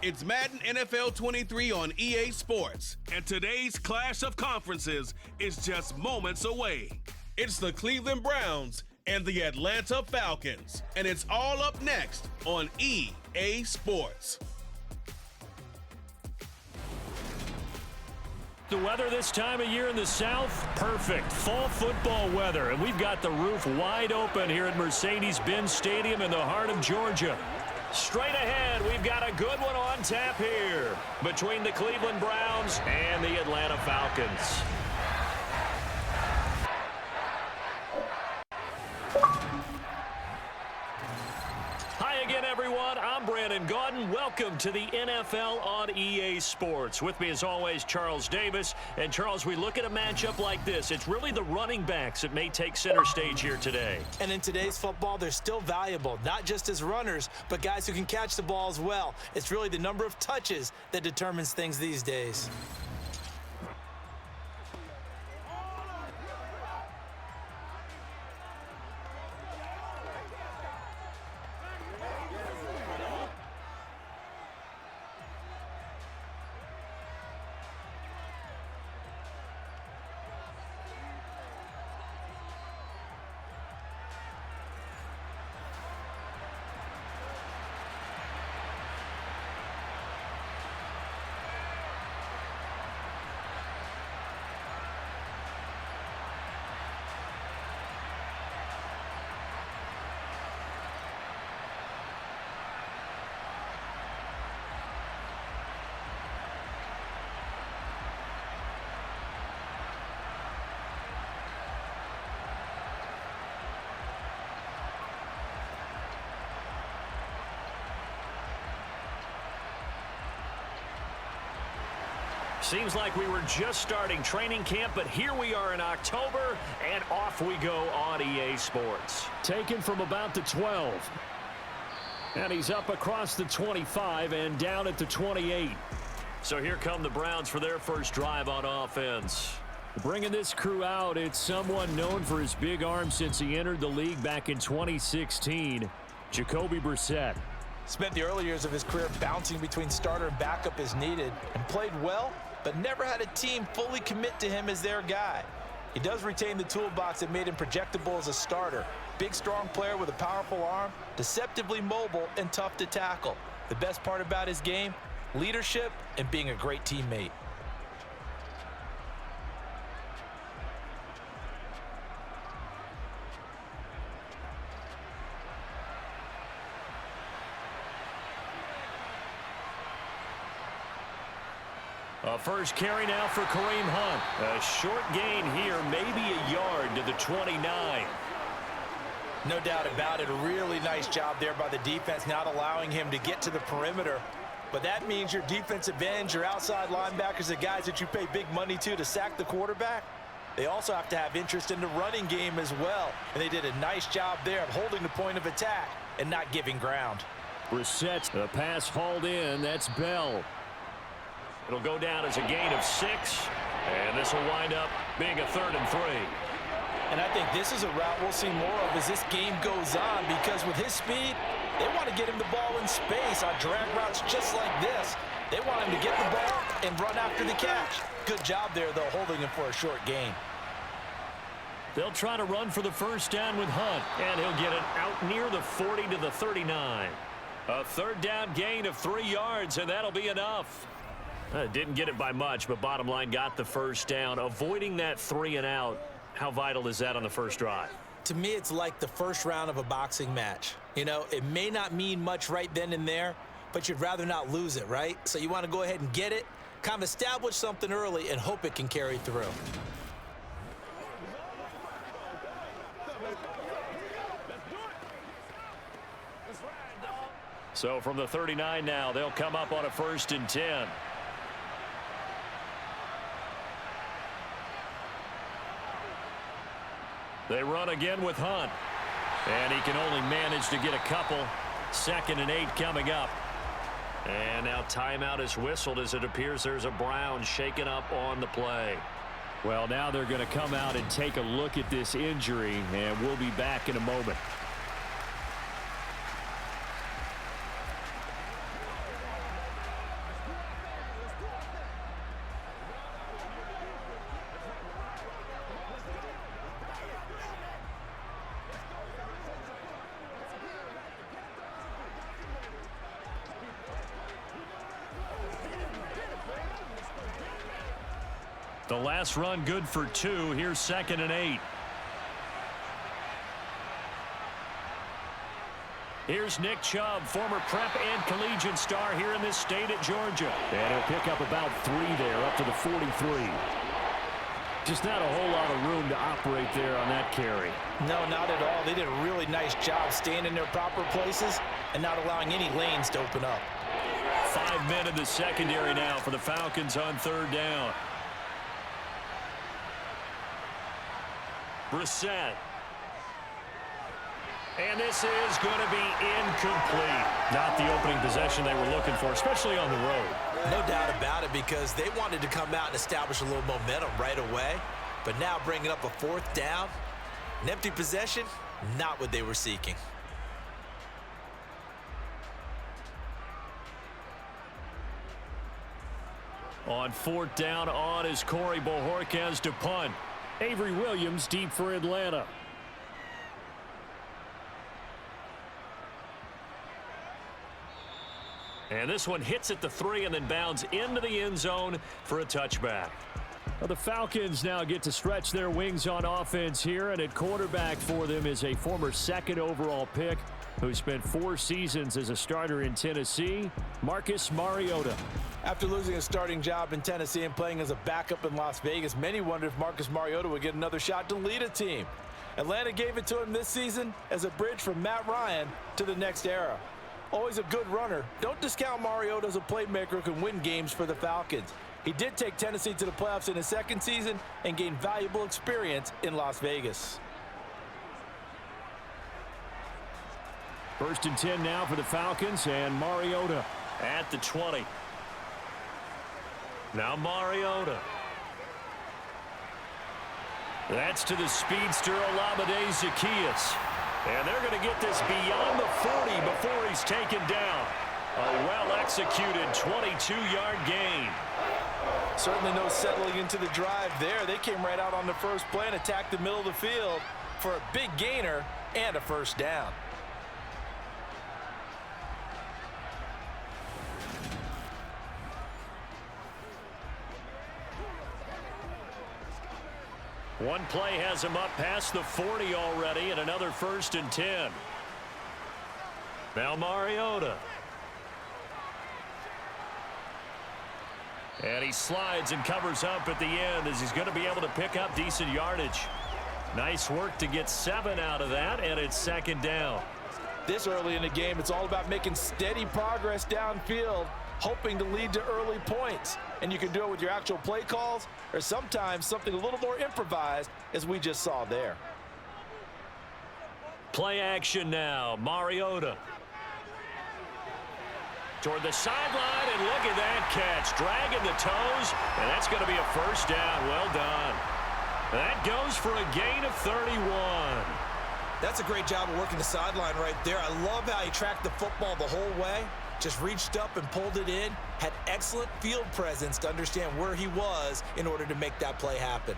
It's Madden NFL 23 on EA Sports, and today's clash of conferences is just moments away. It's the Cleveland Browns and the Atlanta Falcons, and it's all up next on EA Sports. The weather this time of year in the South, perfect. Fall football weather, and we've got the roof wide open here at Mercedes-Benz Stadium in the heart of Georgia. Straight ahead, we've got a good one on tap here between the Cleveland Browns and the Atlanta Falcons. Hi again, everyone. I'm Brandon Gaudin. Welcome to the NFL on EA Sports. With me, as always, Charles Davis. And, Charles, we look at a matchup like this. It's really the running backs that may take center stage here today. And in today's football, they're still valuable, not just as runners, but guys who can catch the ball as well. It's really the number of touches that determines things these days. Seems like we were just starting training camp, but here we are in October, and off we go on EA Sports. Taken from about the 12. And he's up across the 25 and down at the 28. So here come the Browns for their first drive on offense. Bringing this crew out, it's someone known for his big arm since he entered the league back in 2016, Jacoby Brissett. Spent the early years of his career bouncing between starter and backup as needed, and played well, but never had a team fully commit to him as their guy. He does retain the toolbox that made him projectable as a starter. Big, strong player with a powerful arm, deceptively mobile, and tough to tackle. The best part about his game, leadership and being a great teammate. A first carry now for Kareem Hunt. A short gain here, maybe a yard to the 29. No doubt about it. A really nice job there by the defense, not allowing him to get to the perimeter. But that means your defensive ends, your outside linebackers, the guys that you pay big money to sack the quarterback, they also have to have interest in the running game as well. And they did a nice job there of holding the point of attack and not giving ground. Brissett, the pass hauled in. That's Bell. It'll go down as a gain of 6, and this will wind up being a 3rd and 3. And I think this is a route we'll see more of as this game goes on, because with his speed, they want to get him the ball in space on drag routes just like this. They want him to get the ball and run after the catch. Good job there, though, holding him for a short gain. They'll try to run for the first down with Hunt, and he'll get it out near the 40 to the 39. A 3rd down gain of 3 yards, and that'll be enough. Didn't get it by much, but bottom line got the first down. Avoiding that 3 and out, how vital is that on the first drive? To me, it's like the first round of a boxing match. You know, it may not mean much right then and there, but you'd rather not lose it, right? So you want to go ahead and get it, kind of establish something early, and hope it can carry through. So from the 39 now, they'll come up on a 1st and 10. They run again with Hunt. And he can only manage to get a couple. 2nd and 8 coming up. And now timeout is whistled as it appears there's a Brown shaken up on the play. Well, now they're going to come out and take a look at this injury, and we'll be back in a moment. The last run good for 2. Here's 2nd and 8. Here's Nick Chubb, former prep and collegiate star here in this state at Georgia. And he'll pick up about 3 there, up to the 43. Just not a whole lot of room to operate there on that carry. No, not at all. They did a really nice job staying in their proper places and not allowing any lanes to open up. 5 men in the secondary now for the Falcons on 3rd down. Brissett. And this is going to be incomplete. Not the opening possession they were looking for, especially on the road. No doubt about it, because they wanted to come out and establish a little momentum right away. But now bringing up a 4th down, an empty possession, not what they were seeking. On 4th down on is Corey Bojorquez to punt. Avery Williams deep for Atlanta. And this one hits at the 3 and then bounds into the end zone for a touchback. Well, the Falcons now get to stretch their wings on offense here, and at quarterback for them is a former 2nd overall pick who spent 4 seasons as a starter in Tennessee, Marcus Mariota. After losing a starting job in Tennessee and playing as a backup in Las Vegas, many wondered if Marcus Mariota would get another shot to lead a team. Atlanta gave it to him this season as a bridge from Matt Ryan to the next era. Always a good runner. Don't discount Mariota as a playmaker who can win games for the Falcons. He did take Tennessee to the playoffs in his 2nd season and gained valuable experience in Las Vegas. 1st and 10 now for the Falcons, and Mariota at the 20. Now Mariota. That's to the speedster Olamide Zaccheaus. And they're going to get this beyond the 40 before he's taken down. A well-executed 22-yard gain. Certainly no settling into the drive there. They came right out on the first play and attacked the middle of the field for a big gainer and a 1st down. One play has him up past the 40 already, and another 1st and 10. Now Mariota. And he slides and covers up at the end as he's going to be able to pick up decent yardage. Nice work to get 7 out of that, and it's 2nd down. This early in the game, it's all about making steady progress downfield, hoping to lead to early points. And you can do it with your actual play calls or sometimes something a little more improvised, as we just saw there. Play action now. Mariota. Toward the sideline, and look at that catch. Dragging the toes, and that's going to be a 1st down. Well done. That goes for a gain of 31. That's a great job of working the sideline right there. I love how he tracked the football the whole way. Just reached up and pulled it in. Had excellent field presence to understand where he was in order to make that play happen.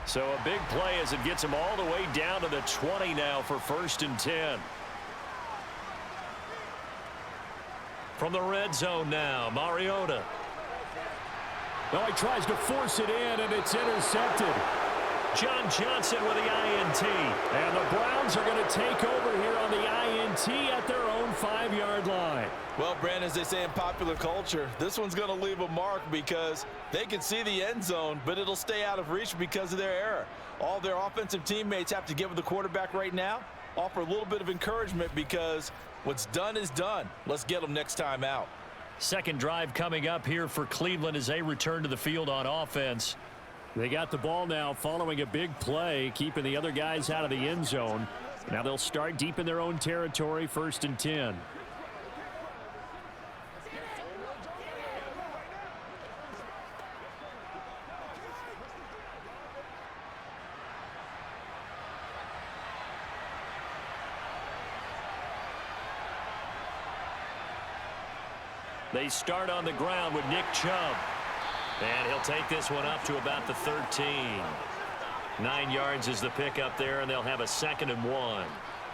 So a big play as it gets him all the way down to the 20 now for 1st and 10. From the red zone now, Mariota. Well, he tries to force it in, and it's intercepted. John Johnson with the INT. And the Browns are going to take over here on the INT at their own 5-yard line. Well, Brandon, as they say in popular culture, this one's going to leave a mark because they can see the end zone, but it'll stay out of reach because of their error. All their offensive teammates have to get with the quarterback right now, offer a little bit of encouragement because what's done is done. Let's get them next time out. Second drive coming up here for Cleveland as they return to the field on offense. They got the ball now following a big play, keeping the other guys out of the end zone. Now they'll start deep in their own territory, 1st and 10. They start on the ground with Nick Chubb. And he'll take this one up to about the 13. 9 yards is the pickup there, and they'll have a 2nd and 1.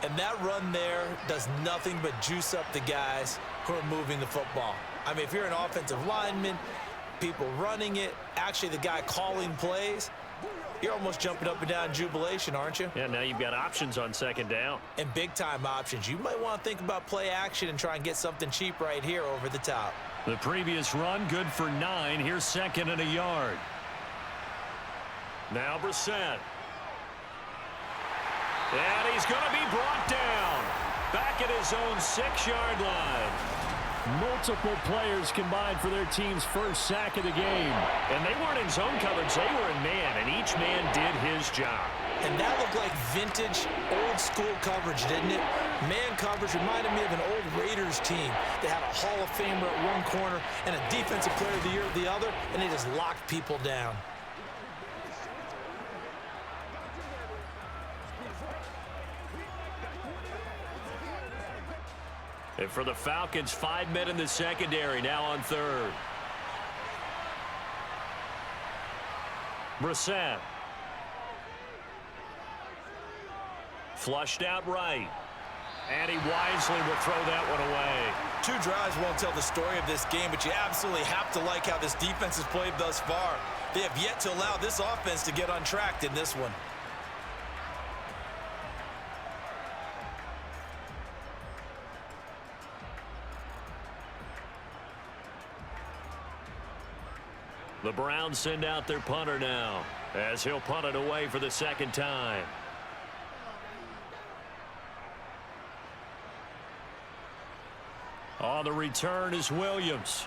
And that run there does nothing but juice up the guys who are moving the football. I mean, if you're an offensive lineman, people running it, actually the guy calling plays, you're almost jumping up and down in jubilation, aren't you? Yeah, now you've got options on 2nd down. And big-time options. You might want to think about play action and try and get something cheap right here over the top. The previous run, good for 9. Here's 2nd and a yard. Now Brissett. And he's going to be brought down. Back at his own 6-yard line. Multiple players combined for their team's first sack of the game. And they weren't in zone coverage. They were in man, and each man did his job. And that looked like vintage, old-school coverage, didn't it? Man coverage reminded me of an old Raiders team. They had a Hall of Famer at one corner and a Defensive Player of the Year at the other, and they just locked people down. And for the Falcons, 5 men in the secondary, now on 3rd. Brissett. Flushed out right. And he wisely will throw that one away. 2 drives won't tell the story of this game, but you absolutely have to like how this defense has played thus far. They have yet to allow this offense to get untracked in this one. The Browns send out their punter now, as he'll punt it away for the 2nd time. On the return is Williams.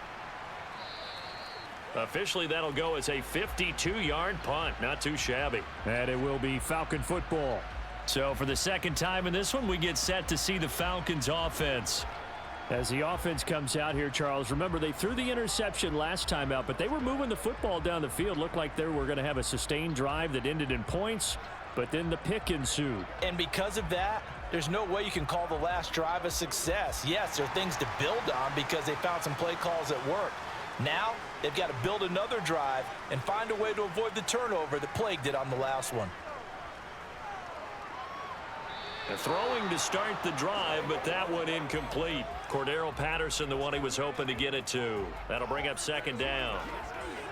Officially, that'll go as a 52-yard punt. Not too shabby. And it will be Falcon football. So for the 2nd time in this one, we get set to see the Falcons offense. As the offense comes out here, Charles, remember they threw the interception last time out, but they were moving the football down the field. Looked like they were going to have a sustained drive that ended in points, but then the pick ensued. And because of that, there's no way you can call the last drive a success. Yes, there are things to build on because they found some play calls that work. Now, they've got to build another drive and find a way to avoid the turnover that plagued it on the last one. Throwing to start the drive, but that one incomplete. Cordero Patterson, the one he was hoping to get it to. That'll bring up 2nd down.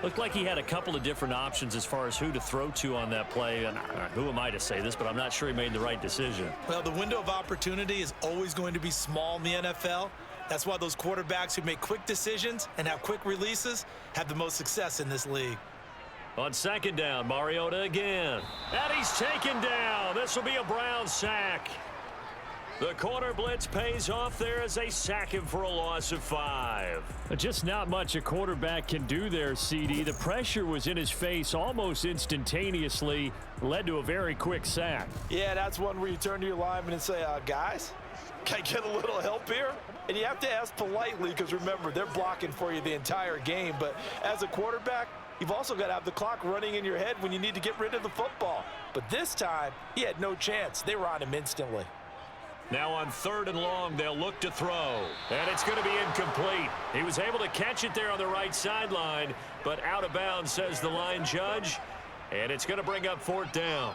Looked like he had a couple of different options as far as who to throw to on that play. And who am I to say this, but I'm not sure he made the right decision. Well, the window of opportunity is always going to be small in the NFL. That's why those quarterbacks who make quick decisions and have quick releases have the most success in this league. On 2nd down, Mariota again. And he's taken down. This will be a Brown sack. The corner blitz pays off there as they sack him for a loss of 5. Just not much a quarterback can do there, CD. The pressure was in his face almost instantaneously, led to a very quick sack. Yeah, that's one where you turn to your lineman and say, guys, can I get a little help here? And you have to ask politely because, remember, they're blocking for you the entire game. But as a quarterback, you've also got to have the clock running in your head when you need to get rid of the football. But this time, he had no chance. They were on him instantly. Now on 3rd and long, they'll look to throw. And it's going to be incomplete. He was able to catch it there on the right sideline, but out of bounds, says the line judge. And it's going to bring up 4th down.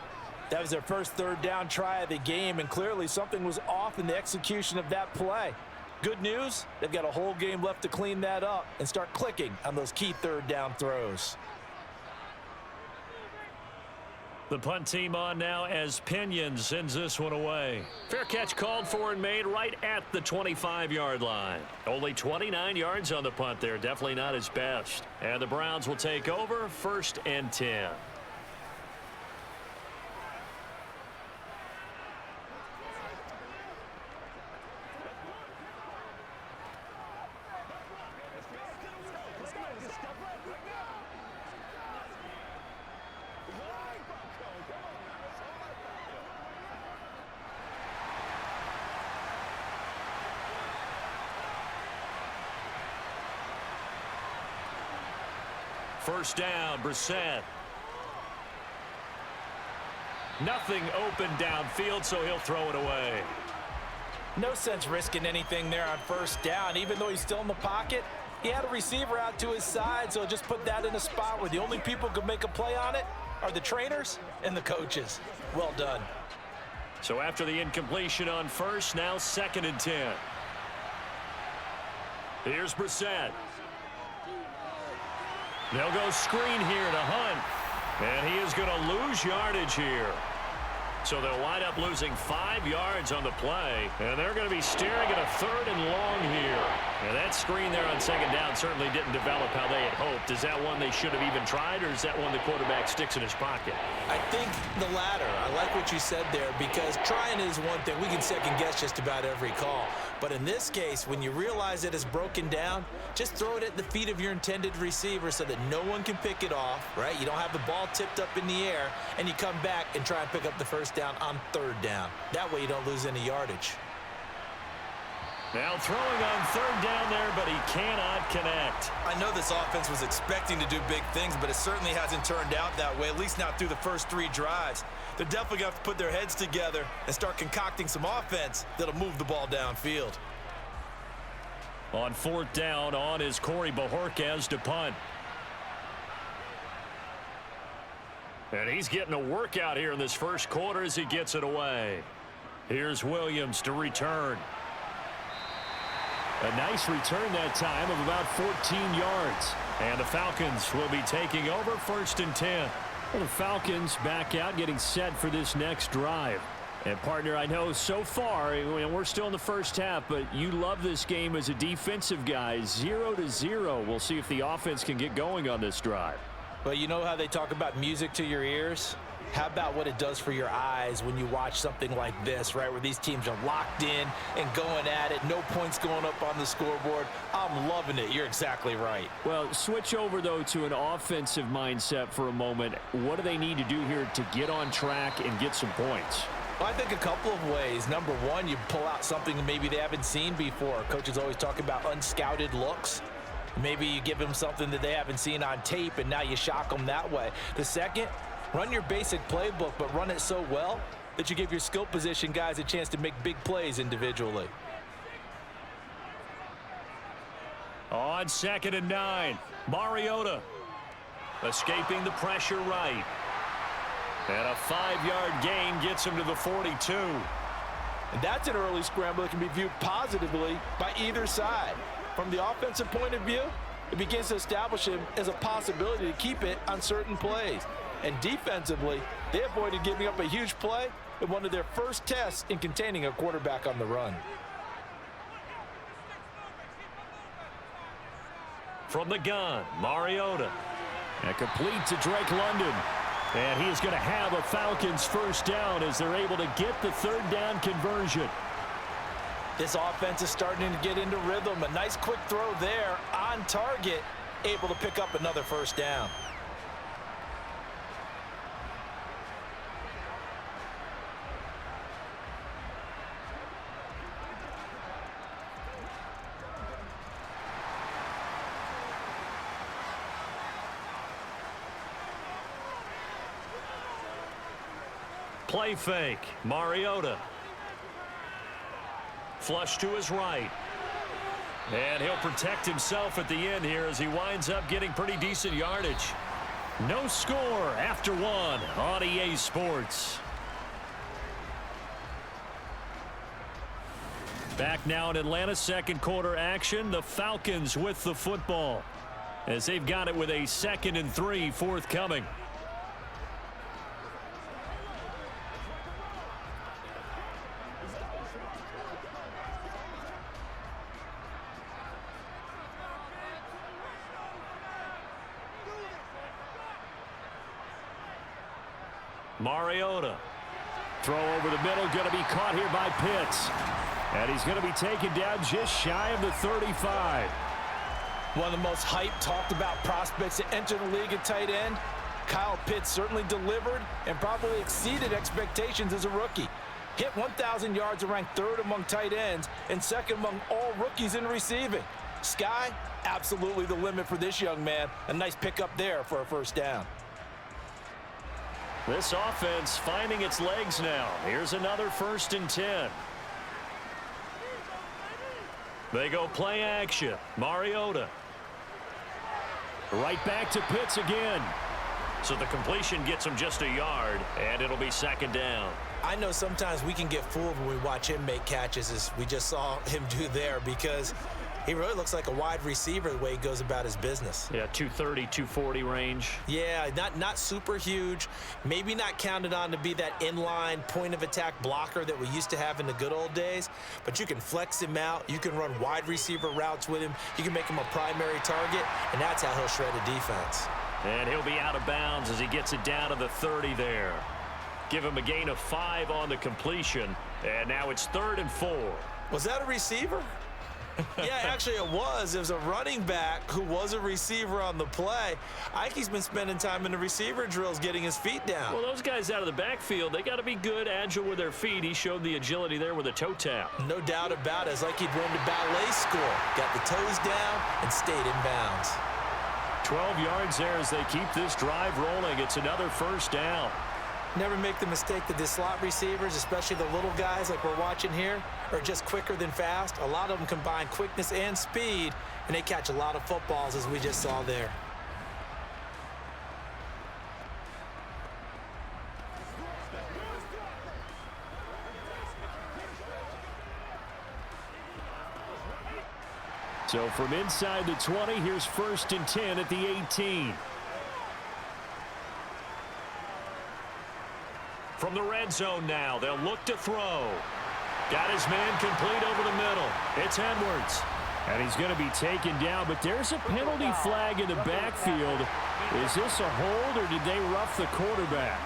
That was their first 3rd down try of the game, and clearly something was off in the execution of that play. Good news, they've got a whole game left to clean that up and start clicking on those key 3rd down throws. The punt team on now as Pinion sends this one away. Fair catch called for and made right at the 25-yard line. Only 29 yards on the punt there. Definitely not his best. And the Browns will take over 1st and 10. First down, Brissett. Nothing open downfield, so he'll throw it away. No sense risking anything there on 1st down. Even though he's still in the pocket, he had a receiver out to his side, so just put that in a spot where the only people who could make a play on it are the trainers and the coaches. Well done. So after the incompletion on first, now 2nd and 10. Here's Brissett. They'll go screen here to Hunt. And he is going to lose yardage here. So they'll wind up losing 5 yards on the play. And they're going to be staring at a 3rd and long here. And that screen there on 2nd down certainly didn't develop how they had hoped. Is that one they should have even tried, or is that one the quarterback sticks in his pocket? I think the latter. I like what you said there, because trying is one thing. We can second guess just about every call. But in this case, when you realize it is broken down, just throw it at the feet of your intended receiver so that no one can pick it off, right? You don't have the ball tipped up in the air, and you come back and try and pick up the first down on 3rd down. That way you don't lose any yardage. Now throwing on 3rd down there, but he cannot connect. I know this offense was expecting to do big things, but it certainly hasn't turned out that way, at least not through the first 3 drives. They're definitely going to have to put their heads together and start concocting some offense that'll move the ball downfield. On 4th down, on is Corey Bajorquez to punt. And he's getting a workout here in this first quarter as he gets it away. Here's Williams to return. A nice return that time of about 14 yards. And the Falcons will be taking over 1st and 10. Well, the Falcons back out, getting set for this next drive. And, partner, I know so far, we're still in the first half, but you love this game as a defensive guy. 0-0. We'll see if the offense can get going on this drive. Well, you know how they talk about music to your ears? How about what it does for your eyes when you watch something like this, right, where these teams are locked in and going at it, no points going up on the scoreboard? I'm loving it. You're exactly right. Well, switch over, though, to an offensive mindset for a moment. What do they need to do here to get on track and get some points? Well, I think a couple of ways. Number one, you pull out something maybe they haven't seen before. Coaches always talk about unscouted looks. Maybe you give them something that they haven't seen on tape, and now you shock them that way. The second, run your basic playbook, but run it so well that you give your skill position guys a chance to make big plays individually. On 2nd and 9, Mariota escaping the pressure right. And a 5-yard gain gets him to the 42. And that's an early scramble that can be viewed positively by either side. From the offensive point of view, it begins to establish him as a possibility to keep it on certain plays. And defensively, they avoided giving up a huge play in one of their first tests in containing a quarterback on the run. From the gun, Mariota. And complete to Drake London. And he is going to have a Falcons first down as they're able to get the 3rd down conversion. This offense is starting to get into rhythm. A nice quick throw there on target, able to pick up another first down. Play fake, Mariota. Flush to his right. And he'll protect himself at the end here as he winds up getting pretty decent yardage. No score after 1 on EA Sports. Back now in Atlanta, 2nd quarter action. The Falcons with the football as they've got it with a 2nd and 3 forthcoming. Mariota. Throw over the middle, going to be caught here by Pitts. And he's going to be taken down just shy of the 35. One of the most hyped, talked about prospects to enter the league at tight end. Kyle Pitts certainly delivered and probably exceeded expectations as a rookie. Hit 1,000 yards and ranked 3rd among tight ends and 2nd among all rookies in receiving. Sky, absolutely the limit for this young man. A nice pickup there for a first down. This offense finding its legs now. Here's another 1st and 10. They go play action. Mariota. Right back to Pitts again. So the completion gets him just a yard, and it'll be second down. I know sometimes we can get fooled when we watch him make catches, as we just saw him do there, because he really looks like a wide receiver the way he goes about his business. Yeah, 230, 240 range. Yeah, not super huge. Maybe not counted on to be that inline point-of-attack blocker that we used to have in the good old days, but you can flex him out. You can run wide receiver routes with him. You can make him a primary target, and that's how he'll shred a defense. And he'll be out of bounds as he gets it down to the 30 there. Give him a gain of 5 on the completion, and now it's 3rd and 4. Was that a receiver? Yeah, actually it was. It was a running back who was a receiver on the play. Ike's been spending time in the receiver drills getting his feet down. Well, those guys out of the backfield, they got to be good, agile with their feet. He showed the agility there with a toe tap. No doubt about it. It's like he'd run to ballet school. Got the toes down and stayed in bounds. 12 yards there as they keep this drive rolling. It's another first down. Never make the mistake that the slot receivers, especially the little guys like we're watching here, are just quicker than fast. A lot of them combine quickness and speed, and they catch a lot of footballs, as we just saw there. So from inside the 20, here's 1st and 10 at the 18. From the red zone now, they'll look to throw. Got his man complete over the middle. It's Edwards. And he's going to be taken down, but there's a penalty flag in the backfield. Is this a hold, or did they rough the quarterback?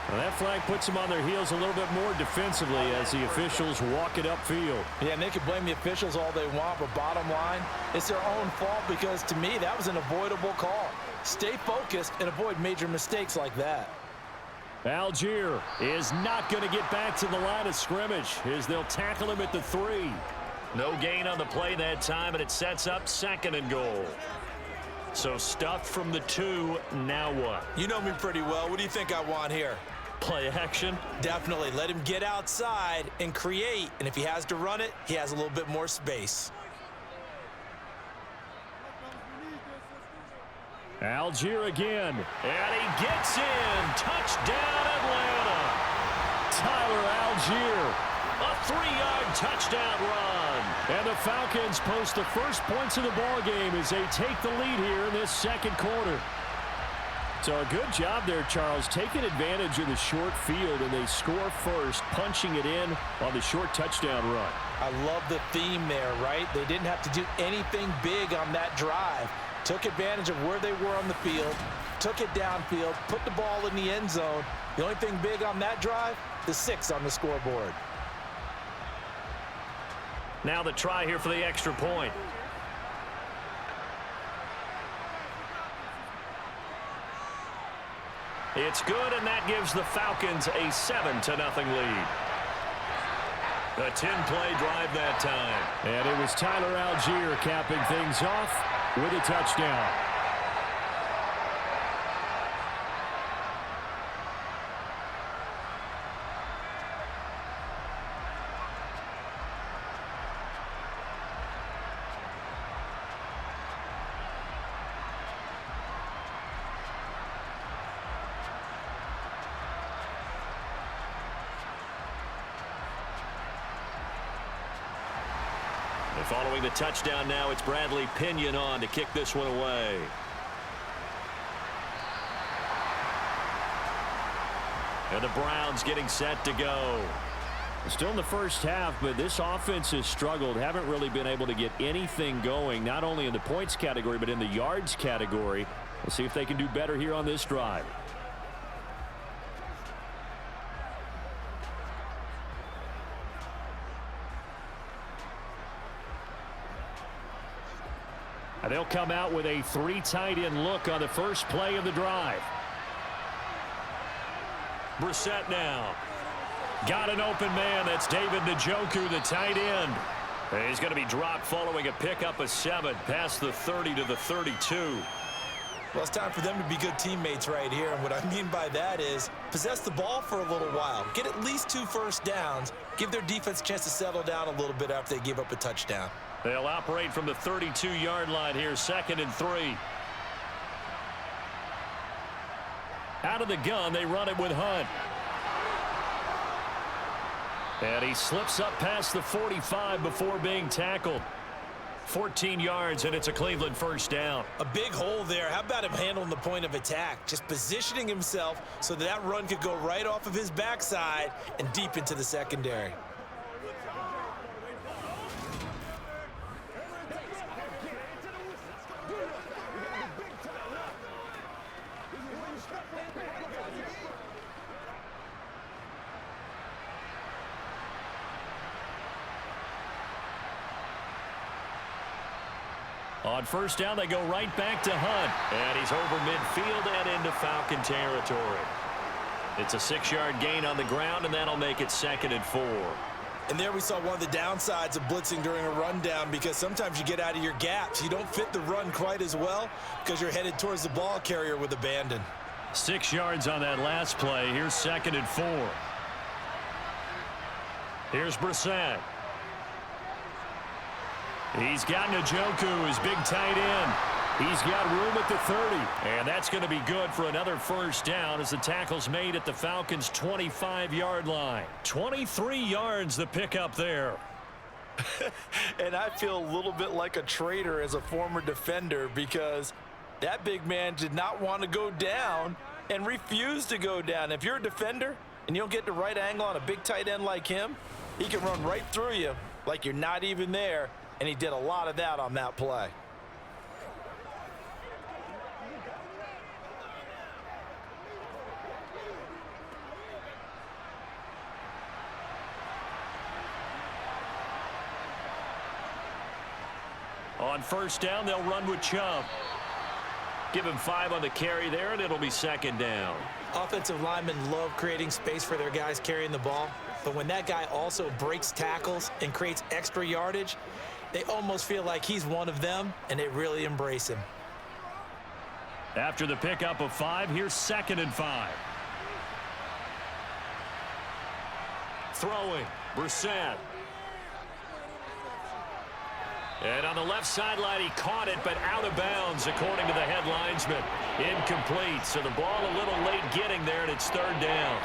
Well, that flag puts them on their heels a little bit more defensively as the officials walk it upfield. Yeah, and they can blame the officials all they want, but bottom line, it's their own fault because, to me, that was an avoidable call. Stay focused and avoid major mistakes like that. Algier is not going to get back to the line of scrimmage as they'll tackle him at the 3. No gain on the play that time, and it sets up 2nd and goal. So stuffed from the 2, now what? You know me pretty well. What do you think I want here? Play action? Definitely. Let him get outside and create, and if he has to run it, he has a little bit more space. Algier again. And he gets in. Touchdown, Atlanta. Tyler Algier. A 3-yard touchdown run. And the Falcons post the first points of the ball game as they take the lead here in this 2nd quarter. So a good job there, Charles, taking advantage of the short field, and they score first, punching it in on the short touchdown run. I love the theme there, right? They didn't have to do anything big on that drive. Took advantage of where they were on the field, took it downfield, put the ball in the end zone. The only thing big on that drive, the 6 on the scoreboard. Now the try here for the extra point. It's good, and that gives the Falcons a 7-0 lead. A 10-play drive that time. And it was Tyler Algier capping things off with a touchdown. Following the touchdown now, it's Bradley Pinion on to kick this one away. And the Browns getting set to go. Still in the first half, but this offense has struggled. Haven't really been able to get anything going, not only in the points category, but in the yards category. We'll see if they can do better here on this drive. And they'll come out with a 3 tight end look on the first play of the drive. Brissett now. Got an open man. That's David Njoku, the tight end. He's going to be dropped following a pickup of 7 past the 30 to the 32. Well, it's time for them to be good teammates right here, and what I mean by that is possess the ball for a little while, get at least 2 first downs, give their defense a chance to settle down a little bit after they give up a touchdown. They'll operate from the 32-yard line here, 2nd and 3. Out of the gun, they run it with Hunt. And he slips up past the 45 before being tackled. 14 yards, and it's a Cleveland first down. A big hole there. How about him handling the point of attack? Just positioning himself so that run could go right off of his backside and deep into the secondary. On first down, they go right back to Hunt. And he's over midfield and into Falcon territory. It's a 6-yard gain on the ground, and that'll make it 2nd and 4. And there we saw one of the downsides of blitzing during a rundown, because sometimes you get out of your gaps. You don't fit the run quite as well because you're headed towards the ball carrier with abandon. 6 yards on that last play. Here's 2nd and 4. Here's Brissett. He's got Njoku, his big tight end. He's got room at the 30. And that's going to be good for another first down as the tackle's made at the Falcons' 25-yard line. 23 yards the pickup there. And I feel a little bit like a traitor as a former defender, because that big man did not want to go down and refused to go down. If you're a defender and you don't get the right angle on a big tight end like him, he can run right through you like you're not even there. And he did a lot of that on that play. On first down, they'll run with Chubb. Give him 5 on the carry there, and it'll be 2nd down. Offensive linemen love creating space for their guys carrying the ball. But when that guy also breaks tackles and creates extra yardage, they almost feel like he's one of them, and they really embrace him. After the pickup of 5, here's 2nd and 5. Throwing, Brissett. And on the left sideline, he caught it, but out of bounds, according to the head linesman. Incomplete, so the ball a little late getting there, and it's 3rd down.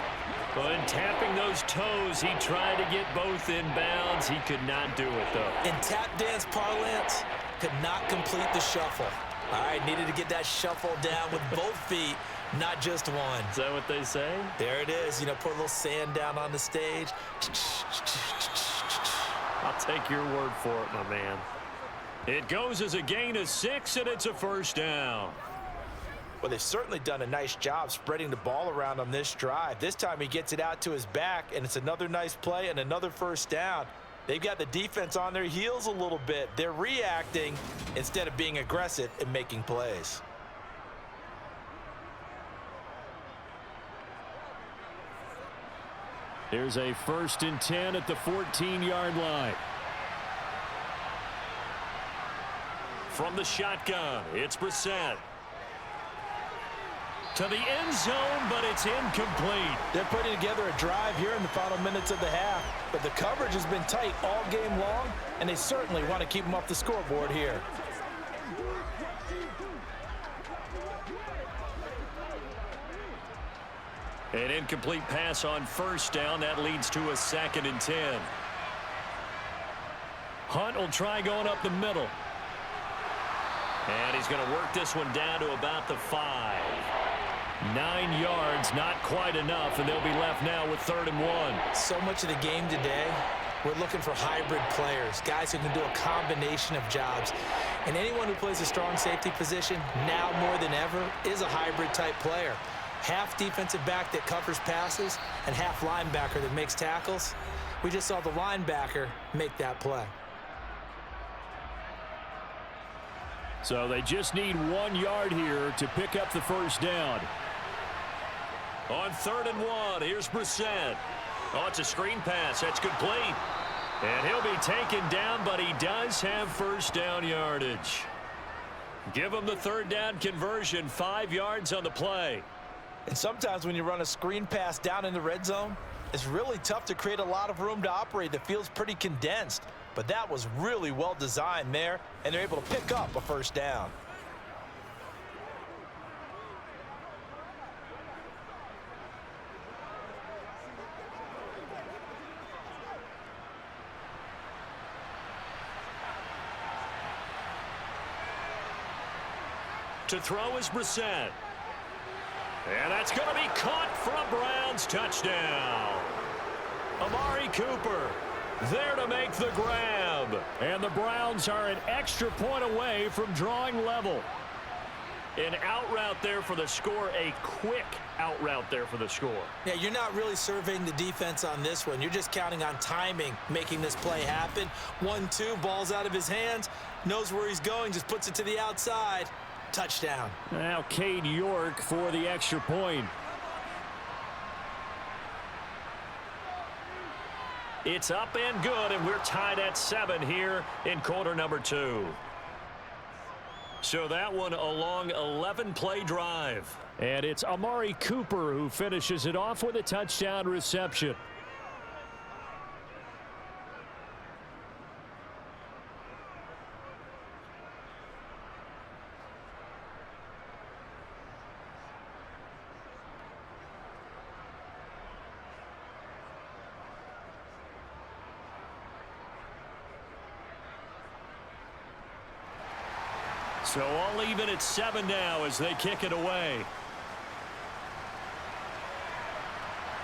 But tapping those toes, he tried to get both in bounds. He could not do it, though. In tap dance parlance, could not complete the shuffle. All right, needed to get that shuffle down with both feet, not just one. Is that what they say? There it is. You know, put a little sand down on the stage. I'll take your word for it, my man. It goes as a gain of 6, and it's a first down. Well, they've certainly done a nice job spreading the ball around on this drive. This time he gets it out to his back, and it's another nice play and another first down. They've got the defense on their heels a little bit. They're reacting instead of being aggressive and making plays. Here's a 1st and 10 at the 14-yard line. From the shotgun, it's Brissett. To the end zone, but it's incomplete. They're putting together a drive here in the final minutes of the half, but the coverage has been tight all game long, and they certainly want to keep them off the scoreboard here. An incomplete pass on first down. That leads to a 2nd and 10. Hunt will try going up the middle. And he's going to work this one down to about the 5. 9 yards, not quite enough, and they'll be left now with 3rd and 1. So much of the game today, we're looking for hybrid players, guys who can do a combination of jobs. And anyone who plays a strong safety position, now more than ever, is a hybrid type player. Half defensive back that covers passes and half linebacker that makes tackles. We just saw the linebacker make that play. So they just need 1 yard here to pick up the first down. On 3rd and 1, here's Brissett. Oh, it's a screen pass. That's complete. And he'll be taken down, but he does have first down yardage. Give him the 3rd down conversion, 5 yards on the play. And sometimes when you run a screen pass down in the red zone, it's really tough to create a lot of room to operate. The field's pretty condensed. But that was really well designed there, and they're able to pick up a first down. To throw is Brissett. And that's going to be caught for a Browns touchdown. Amari Cooper there to make the grab. And the Browns are an extra point away from drawing level. An out route there for the score, a quick out route there for the score. Yeah, you're not really surveying the defense on this one. You're just counting on timing, making this play happen. 1-2, ball's out of his hands, knows where he's going, just puts it to the outside. Touchdown. Now Cade York for the extra point. It's up and good, and we're tied at 7 here in quarter number 2. So that one a long 11-play drive. And it's Amari Cooper who finishes it off with a touchdown reception. So all even at 7 now as they kick it away.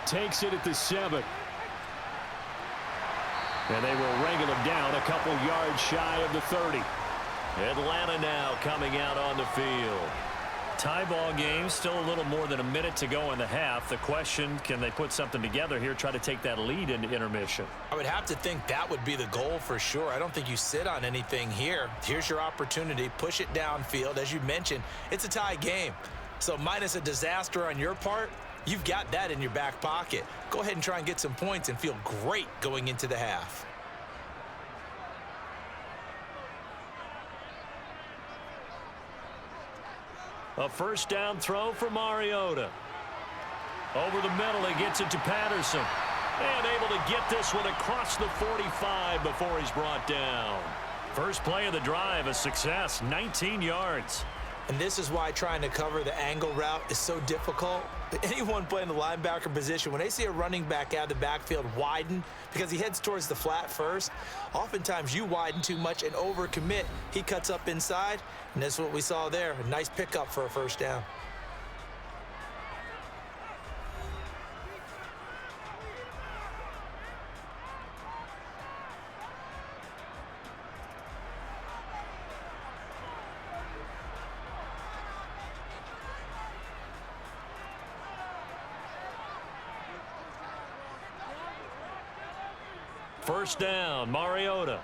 Takes it at the 7. And they will wrangle him down a couple yards shy of the 30. Atlanta now coming out on the field. Tie ball game, still a little more than a minute to go in the half. The question, can they put something together here, try to take that lead into intermission? I would have to think that would be the goal for sure. I don't think you sit on anything here. Here's your opportunity. Push it downfield. As you mentioned, it's a tie game. So minus a disaster on your part, you've got that in your back pocket. Go ahead and try and get some points and feel great going into the half. A first down throw for Mariota. Over the middle, he gets it to Patterson. And able to get this one across the 45 before he's brought down. First play of the drive, a success, 19 yards. And this is why trying to cover the angle route is so difficult. Anyone playing the linebacker position, when they see a running back out of the backfield widen because he heads towards the flat first, oftentimes you widen too much and overcommit. He cuts up inside, and that's what we saw there. A nice pickup for a first down. First down, Mariota.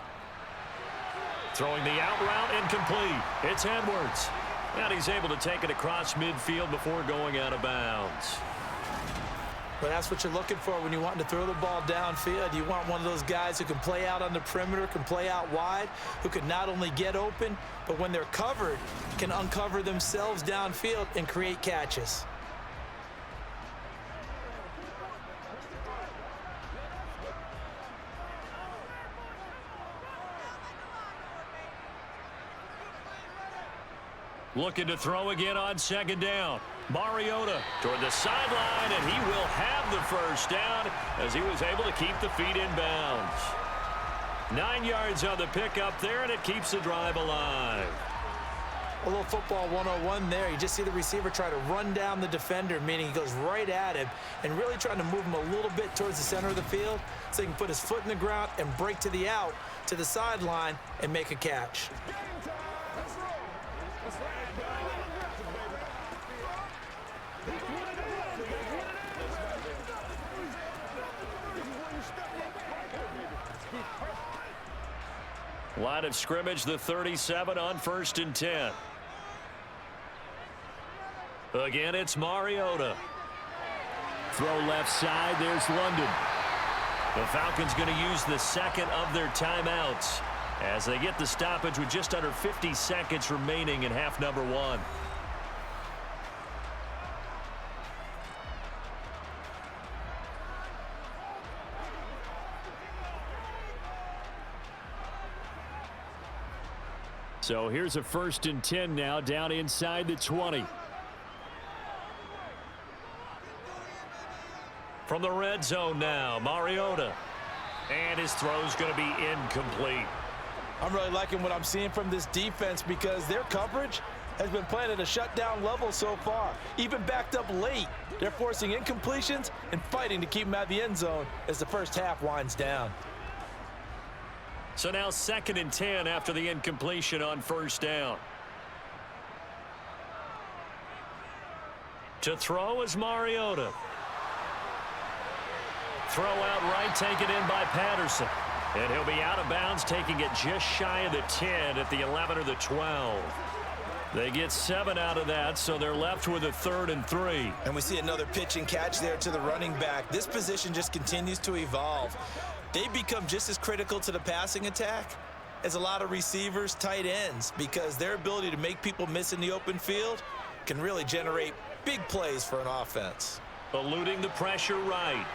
Throwing the out route, incomplete. It's Edwards. And he's able to take it across midfield before going out of bounds. But that's what you're looking for when you want to throw the ball downfield. You want one of those guys who can play out on the perimeter, can play out wide, who can not only get open, but when they're covered, can uncover themselves downfield and create catches. Looking to throw again on second down. Mariota toward the sideline, and he will have the first down as he was able to keep the feet in bounds. 9 yards on the pickup there, and it keeps the drive alive. A little football 101 there. You just see the receiver try to run down the defender, meaning he goes right at him and really trying to move him a little bit towards the center of the field so he can put his foot in the ground and break to the out, to the sideline, and make a catch. Line of scrimmage, the 37 on 1st and 10. Again, it's Mariota. Throw left side. There's London. The Falcons going to use the second of their timeouts as they get the stoppage with just under 50 seconds remaining in half number 1. So here's a 1st and 10 now down inside the 20. From the red zone now, Mariota. And his throw's going to be incomplete. I'm really liking what I'm seeing from this defense because their coverage has been playing at a shutdown level so far, even backed up late. They're forcing incompletions and fighting to keep him out of the end zone as the first half winds down. So now 2nd and 10 after the incompletion on first down. To throw is Mariota. Throw out right, taken in by Patterson. And he'll be out of bounds, taking it just shy of the 10 at the 11 or the 12. They get 7 out of that, so they're left with a 3rd and 3. And we see another pitch and catch there to the running back. This position just continues to evolve. They become just as critical to the passing attack as a lot of receivers, tight ends, because their ability to make people miss in the open field can really generate big plays for an offense. Eluding the pressure right.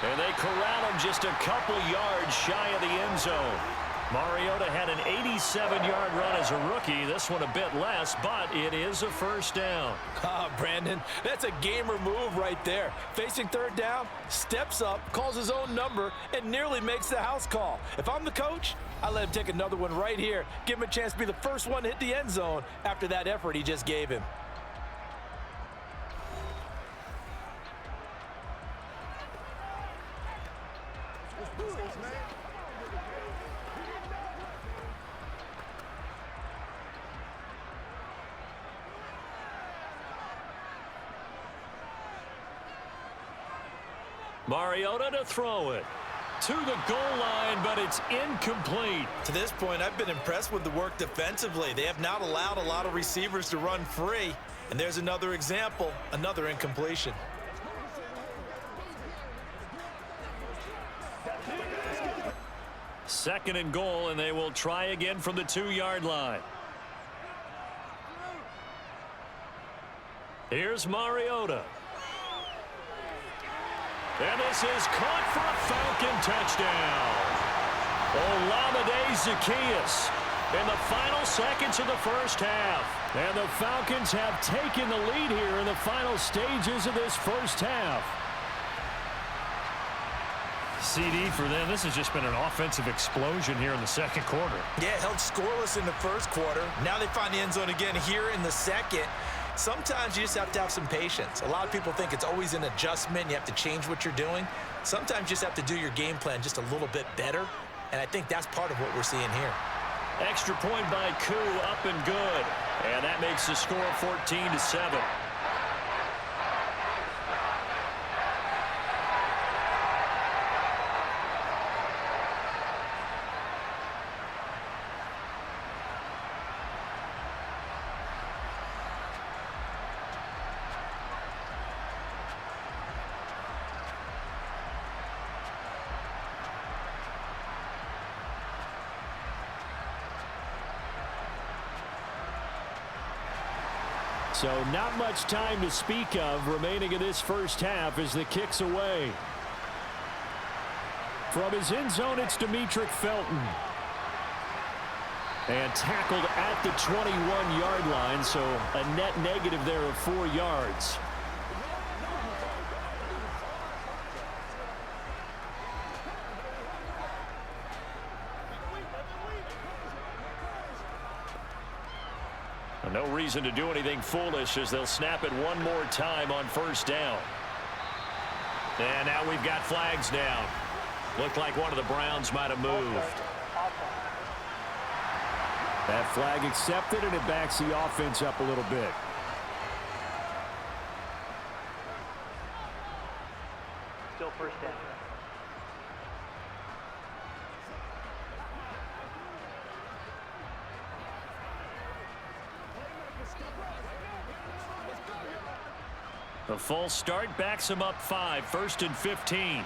And they corral him just a couple yards shy of the end zone. Mariota had an 87-yard run as a rookie. This one a bit less, but it is a first down. Brandon, that's a gamer move right there. Facing 3rd down, steps up, calls his own number, and nearly makes the house call. If I'm the coach, I let him take another one right here. Give him a chance to be the first one to hit the end zone after that effort he just gave him. Mariota to throw it to the goal line, but it's incomplete. To this point, I've been impressed with the work defensively. They have not allowed a lot of receivers to run free. And there's another example, another incompletion. Second and goal, and they will try again from the 2-yard line. Here's Mariota. And this is caught for a Falcon touchdown. Olamide Zaccheaus in the final seconds of the first half. And the Falcons have taken the lead here in the final stages of this first half. CD for them, this has just been an offensive explosion here in the second quarter. Yeah, held scoreless in the first quarter. Now they find the end zone again here in the second. Sometimes you just have to have some patience. A lot of people think it's always an adjustment. You have to change what you're doing. Sometimes you just have to do your game plan just a little bit better. And I think that's part of what we're seeing here. Extra point by Koo, up and good. And that makes the score 14-7. So not much time to speak of remaining in this first half as the kick's away. From his end zone, it's Demetric Felton. And tackled at the 21-yard line, so a net negative there of 4 yards. No reason to do anything foolish as they'll snap it one more time on first down. And now we've got flags down. Looked like one of the Browns might have moved. That flag accepted, and it backs the offense up a little bit. Still first down. The full start backs him up 5, 1st and 15.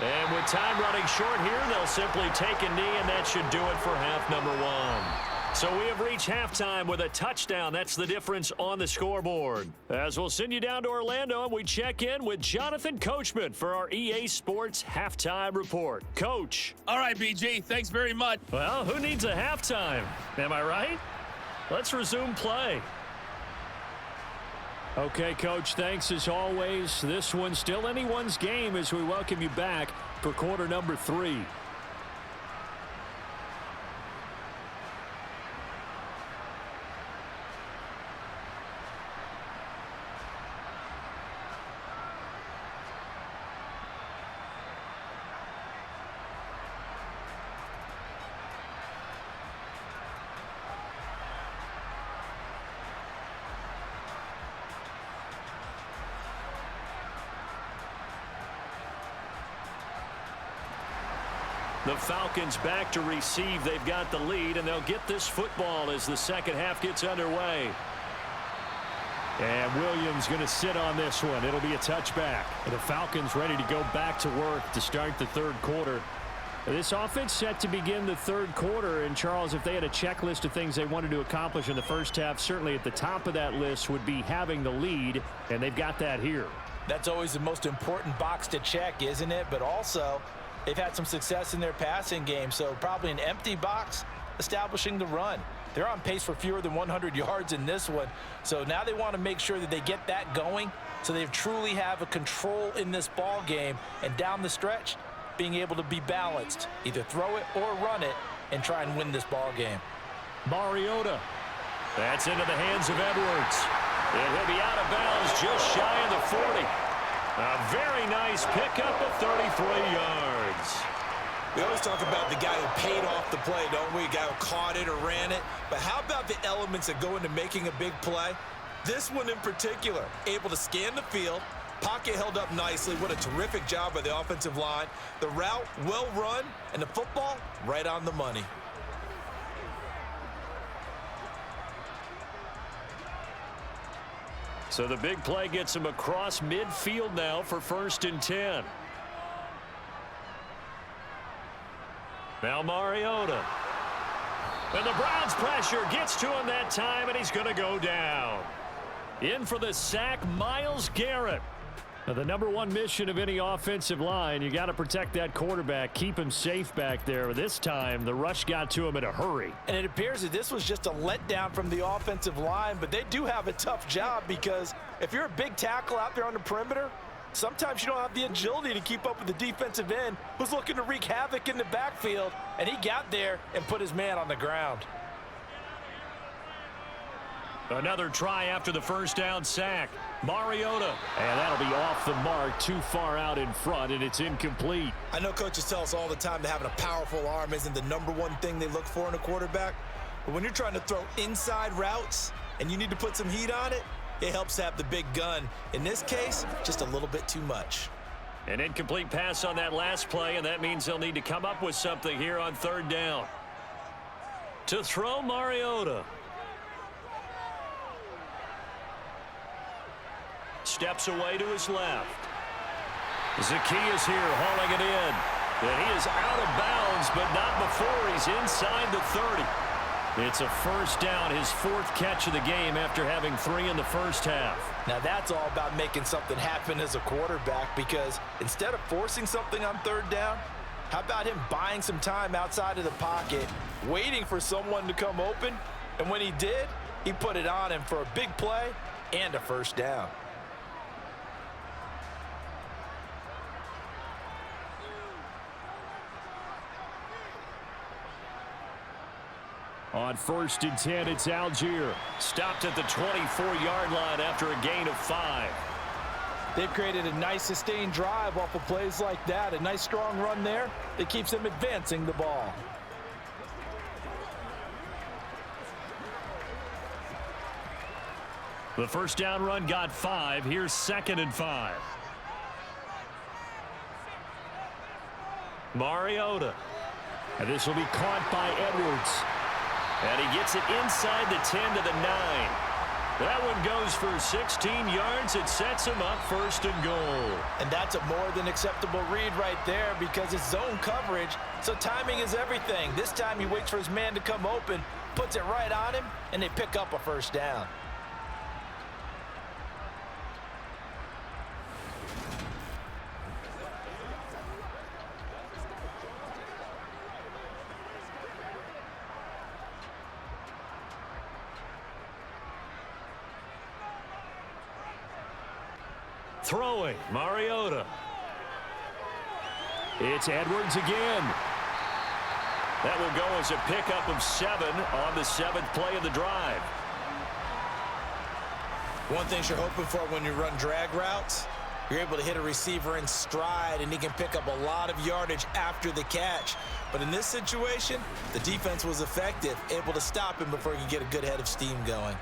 And with time running short here, they'll simply take a knee, and that should do it for half number 1. So we have reached halftime with a touchdown. That's the difference on the scoreboard. As we'll send you down to Orlando, and we check in with Jonathan Coachman for our EA Sports Halftime Report. Coach. All right, BG, thanks very much. Well, who needs a halftime? Am I right? Let's resume play. Okay, Coach, thanks as always. This one's still anyone's game as we welcome you back for quarter number 3. The Falcons back to receive. They've got the lead, and they'll get this football as the second half gets underway. And Williams going to sit on this one. It'll be a touchback. And the Falcons ready to go back to work to start the third quarter. This offense set to begin the third quarter. And, Charles, if they had a checklist of things they wanted to accomplish in the first half, certainly at the top of that list would be having the lead, and they've got that here. That's always the most important box to check, isn't it? But also, they've had some success in their passing game, so probably an empty box establishing the run. They're on pace for fewer than 100 yards in this one, so now they want to make sure that they get that going so they truly have a control in this ball game, and down the stretch, being able to be balanced, either throw it or run it, and try and win this ball game. Mariota. That's into the hands of Edwards. And he'll be out of bounds just shy of the 40. A very nice pickup of 33 yards. We always talk about the guy who paid off the play, don't we? A guy who caught it or ran it. But how about the elements that go into making a big play? This one in particular, able to scan the field, pocket held up nicely. What a terrific job by the offensive line. The route well run, and the football right on the money. So the big play gets him across midfield now for 1st and 10. Now Mariota. And the Browns pressure gets to him that time, and he's going to go down. In for the sack, Myles Garrett. Now, the number one mission of any offensive line, you got to protect that quarterback, keep him safe back there. This time, the rush got to him in a hurry. And it appears that this was just a letdown from the offensive line, but they do have a tough job because if you're a big tackle out there on the perimeter, sometimes you don't have the agility to keep up with the defensive end who's looking to wreak havoc in the backfield, and he got there and put his man on the ground. Another try after the first down sack. Mariota. And that'll be off the mark, too far out in front, and it's incomplete. I know coaches tell us all the time that having a powerful arm isn't the number one thing they look for in a quarterback. But when you're trying to throw inside routes and you need to put some heat on it, it helps to have the big gun. In this case, just a little bit too much. An incomplete pass on that last play, and that means they'll need to come up with something here on 3rd down. To throw, Mariota. Steps away to his left. Zacchaeus here hauling it in. And he is out of bounds, but not before he's inside the 30. It's a 1st down, his 4th catch of the game after having 3 in the first half. Now that's all about making something happen as a quarterback, because instead of forcing something on 3rd down, how about him buying some time outside of the pocket, waiting for someone to come open, and when he did, he put it on him for a big play and a 1st down. On 1st and 10, it's Algier. Stopped at the 24-yard line after a gain of 5. They've created a nice sustained drive off of plays like that. A nice strong run there that keeps them advancing the ball. The 1st down run got 5. Here's 2nd and 5. Mariota. And this will be caught by Edwards. And he gets it inside the 10 to the 9. That one goes for 16 yards. It sets him up 1st and goal. And that's a more than acceptable read right there because it's zone coverage, so timing is everything. This time he waits for his man to come open, puts it right on him, and they pick up a 1st down. Throwing, Mariota. It's Edwards again. That will go as a pickup of 7 on the 7th play of the drive. One thing you're hoping for when you run drag routes, you're able to hit a receiver in stride, and he can pick up a lot of yardage after the catch. But in this situation, the defense was effective, able to stop him before he could get a good head of steam going.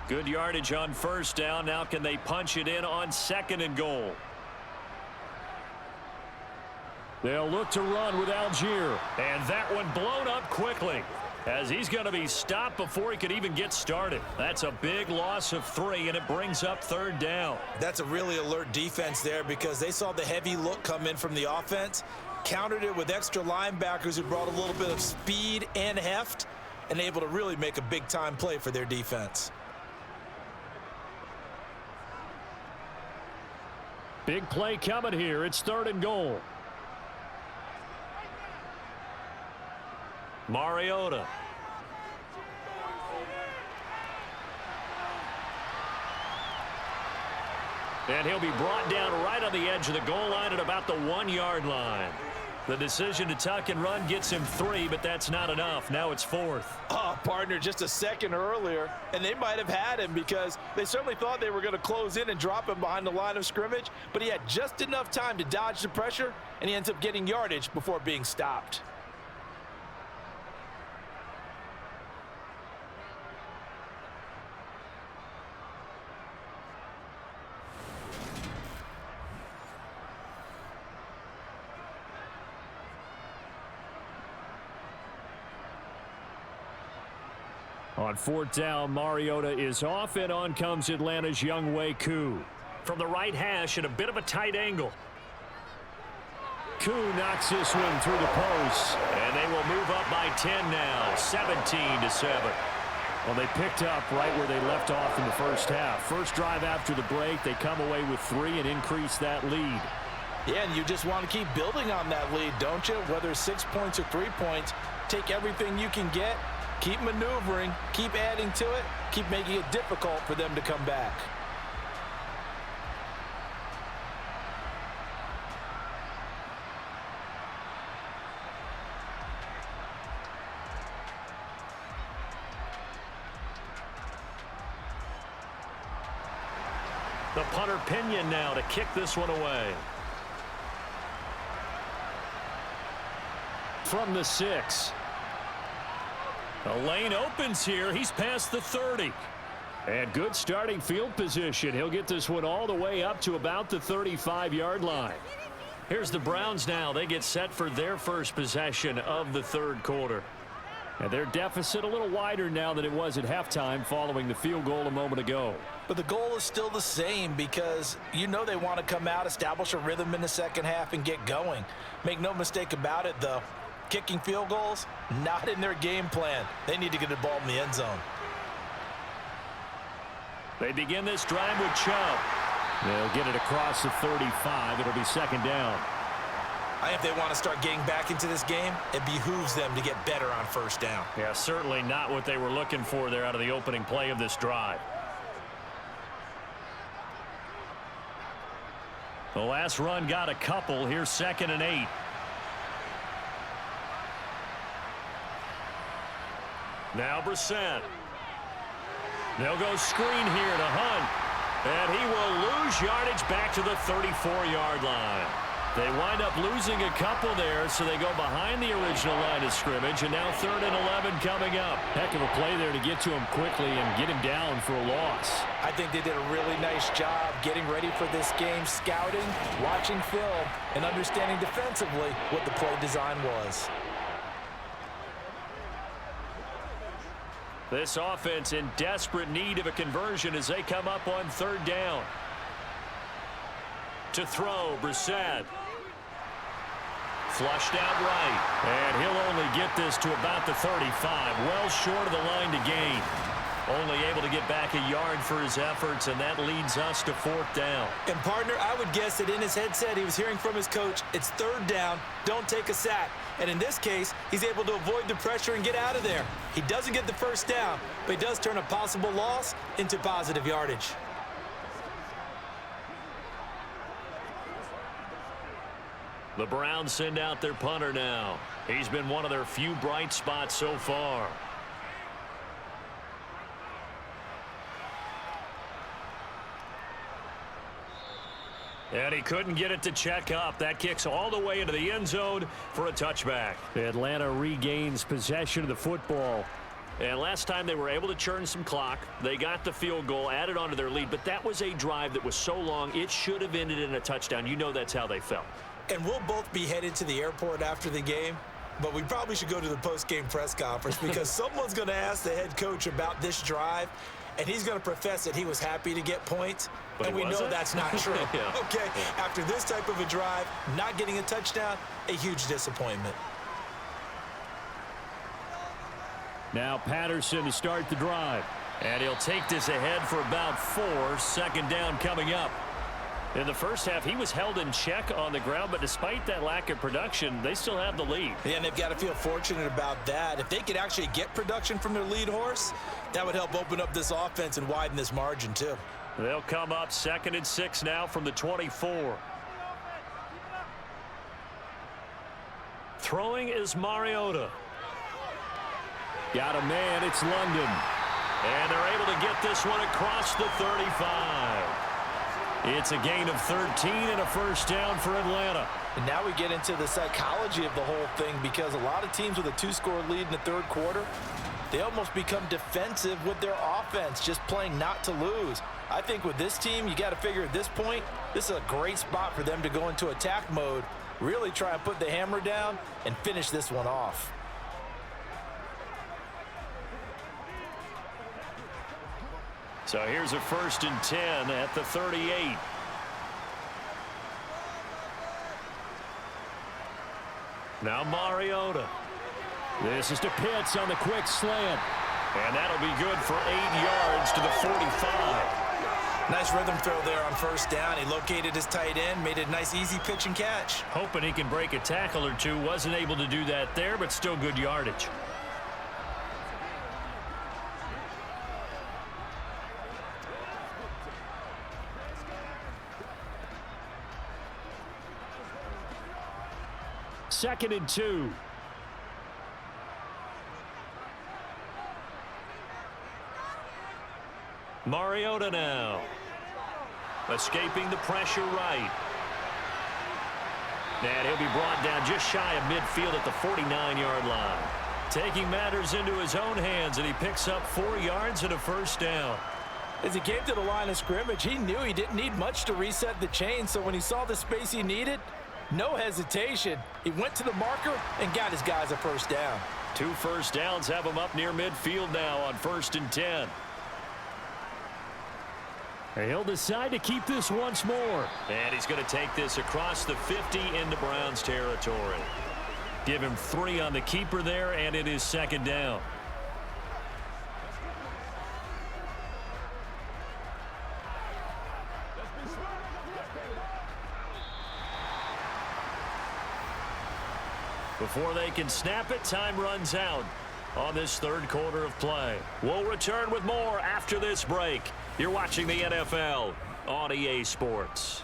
Good yardage on 1st down. Now can they punch it in on 2nd and goal? They'll look to run with Algier. And that one blown up quickly, as he's going to be stopped before he could even get started. That's a big loss of 3, and it brings up 3rd down. That's a really alert defense there because they saw the heavy look come in from the offense, countered it with extra linebackers who brought a little bit of speed and heft, and able to really make a big-time play for their defense. Big play coming here. It's 3rd and goal. Mariota. And he'll be brought down right on the edge of the goal line at about the 1-yard line. The decision to tuck and run gets him 3, but that's not enough. Now it's 4th. Oh, partner, just a second earlier, and they might have had him because they certainly thought they were going to close in and drop him behind the line of scrimmage, but he had just enough time to dodge the pressure, and he ends up getting yardage before being stopped. On 4th down, Mariota is off, and on comes Atlanta's Younghoe Koo. From the right hash at a bit of a tight angle. Koo knocks this one through the post, and they will move up by 10 now, 17-7. Well, they picked up right where they left off in the first half. First drive after the break, they come away with 3 and increase that lead. Yeah, and you just want to keep building on that lead, don't you? Whether it's 6 points or 3 points, take everything you can get. Keep maneuvering, keep adding to it, keep making it difficult for them to come back. The punter Pinion now to kick this one away. From the 6. The lane opens here. He's past the 30. And good starting field position. He'll get this one all the way up to about the 35-yard line. Here's the Browns now. They get set for their first possession of the 3rd quarter. And their deficit a little wider now than it was at halftime following the field goal a moment ago. But the goal is still the same because you know they want to come out, establish a rhythm in the second half, and get going. Make no mistake about it, though. Kicking field goals, not in their game plan. They need to get the ball in the end zone. They begin this drive with Chubb. They'll get it across the 35. It'll be 2nd down. If they want to start getting back into this game, it behooves them to get better on 1st down. Yeah, certainly not what they were looking for there out of the opening play of this drive. The last run got a couple. Here's 2nd and 8. Now Brissett. They'll go screen here to Hunt. And he will lose yardage back to the 34-yard line. They wind up losing a couple there, so they go behind the original line of scrimmage, and now 3rd and 11 coming up. Heck of a play there to get to him quickly and get him down for a loss. I think they did a really nice job getting ready for this game, scouting, watching film, and understanding defensively what the play design was. This offense in desperate need of a conversion as they come up on 3rd down. To throw, Brissett. Flushed out right. And he'll only get this to about the 35. Well short of the line to gain. Only able to get back a yard for his efforts, and that leads us to 4th down. And, partner, I would guess that in his headset he was hearing from his coach, it's 3rd down, don't take a sack. And in this case, he's able to avoid the pressure and get out of there. He doesn't get the 1st down, but he does turn a possible loss into positive yardage. The Browns send out their punter now. He's been one of their few bright spots so far. And he couldn't get it to check up. That kicks all the way into the end zone for a touchback. Atlanta regains possession of the football. And last time they were able to churn some clock. They got the field goal, added on to their lead. But that was a drive that was so long, it should have ended in a touchdown. You know that's how they felt. And we'll both be headed to the airport after the game, but we probably should go to the post-game press conference because someone's going to ask the head coach about this drive, and he's going to profess that he was happy to get points, and we know that's not true. Okay, after this type of a drive, not getting a touchdown, a huge disappointment. Now Patterson to start the drive. And he'll take this ahead for about 4. Second down coming up. In the first half, he was held in check on the ground, but despite that lack of production, they still have the lead. Yeah, and they've got to feel fortunate about that. If they could actually get production from their lead horse, that would help open up this offense and widen this margin too. They'll come up 2nd and 6 now from the 24. Throwing is Mariota. Got a man, it's London. And they're able to get this one across the 35. It's a gain of 13 and a first down for Atlanta. And now we get into the psychology of the whole thing because a lot of teams with a 2-score lead in the third quarter, they almost become defensive with their offense, just playing not to lose. I think with this team, you got to figure at this point, this is a great spot for them to go into attack mode, really try and put the hammer down and finish this one off. So here's a 1st and 10 at the 38. Now Mariota. This is to Pitts on the quick slant. And that'll be good for 8 yards to the 45. Nice rhythm throw there on first down. He located his tight end, made a nice easy pitch and catch. Hoping he can break a tackle or two. Wasn't able to do that there, but still good yardage. Second and 2. Mariota now. Escaping the pressure right. And he'll be brought down just shy of midfield at the 49-yard line. Taking matters into his own hands, and he picks up 4 yards and a first down. As he came to the line of scrimmage, he knew he didn't need much to reset the chain, so when he saw the space he needed, no hesitation. He went to the marker and got his guys a first down. 2 first downs have him up near midfield now on 1st and 10. He'll decide to keep this once more. And he's going to take this across the 50 into Browns territory. Give him 3 on the keeper there, and it is 2nd down. Before they can snap it, time runs out on this third quarter of play. We'll return with more after this break. You're watching the NFL on EA Sports.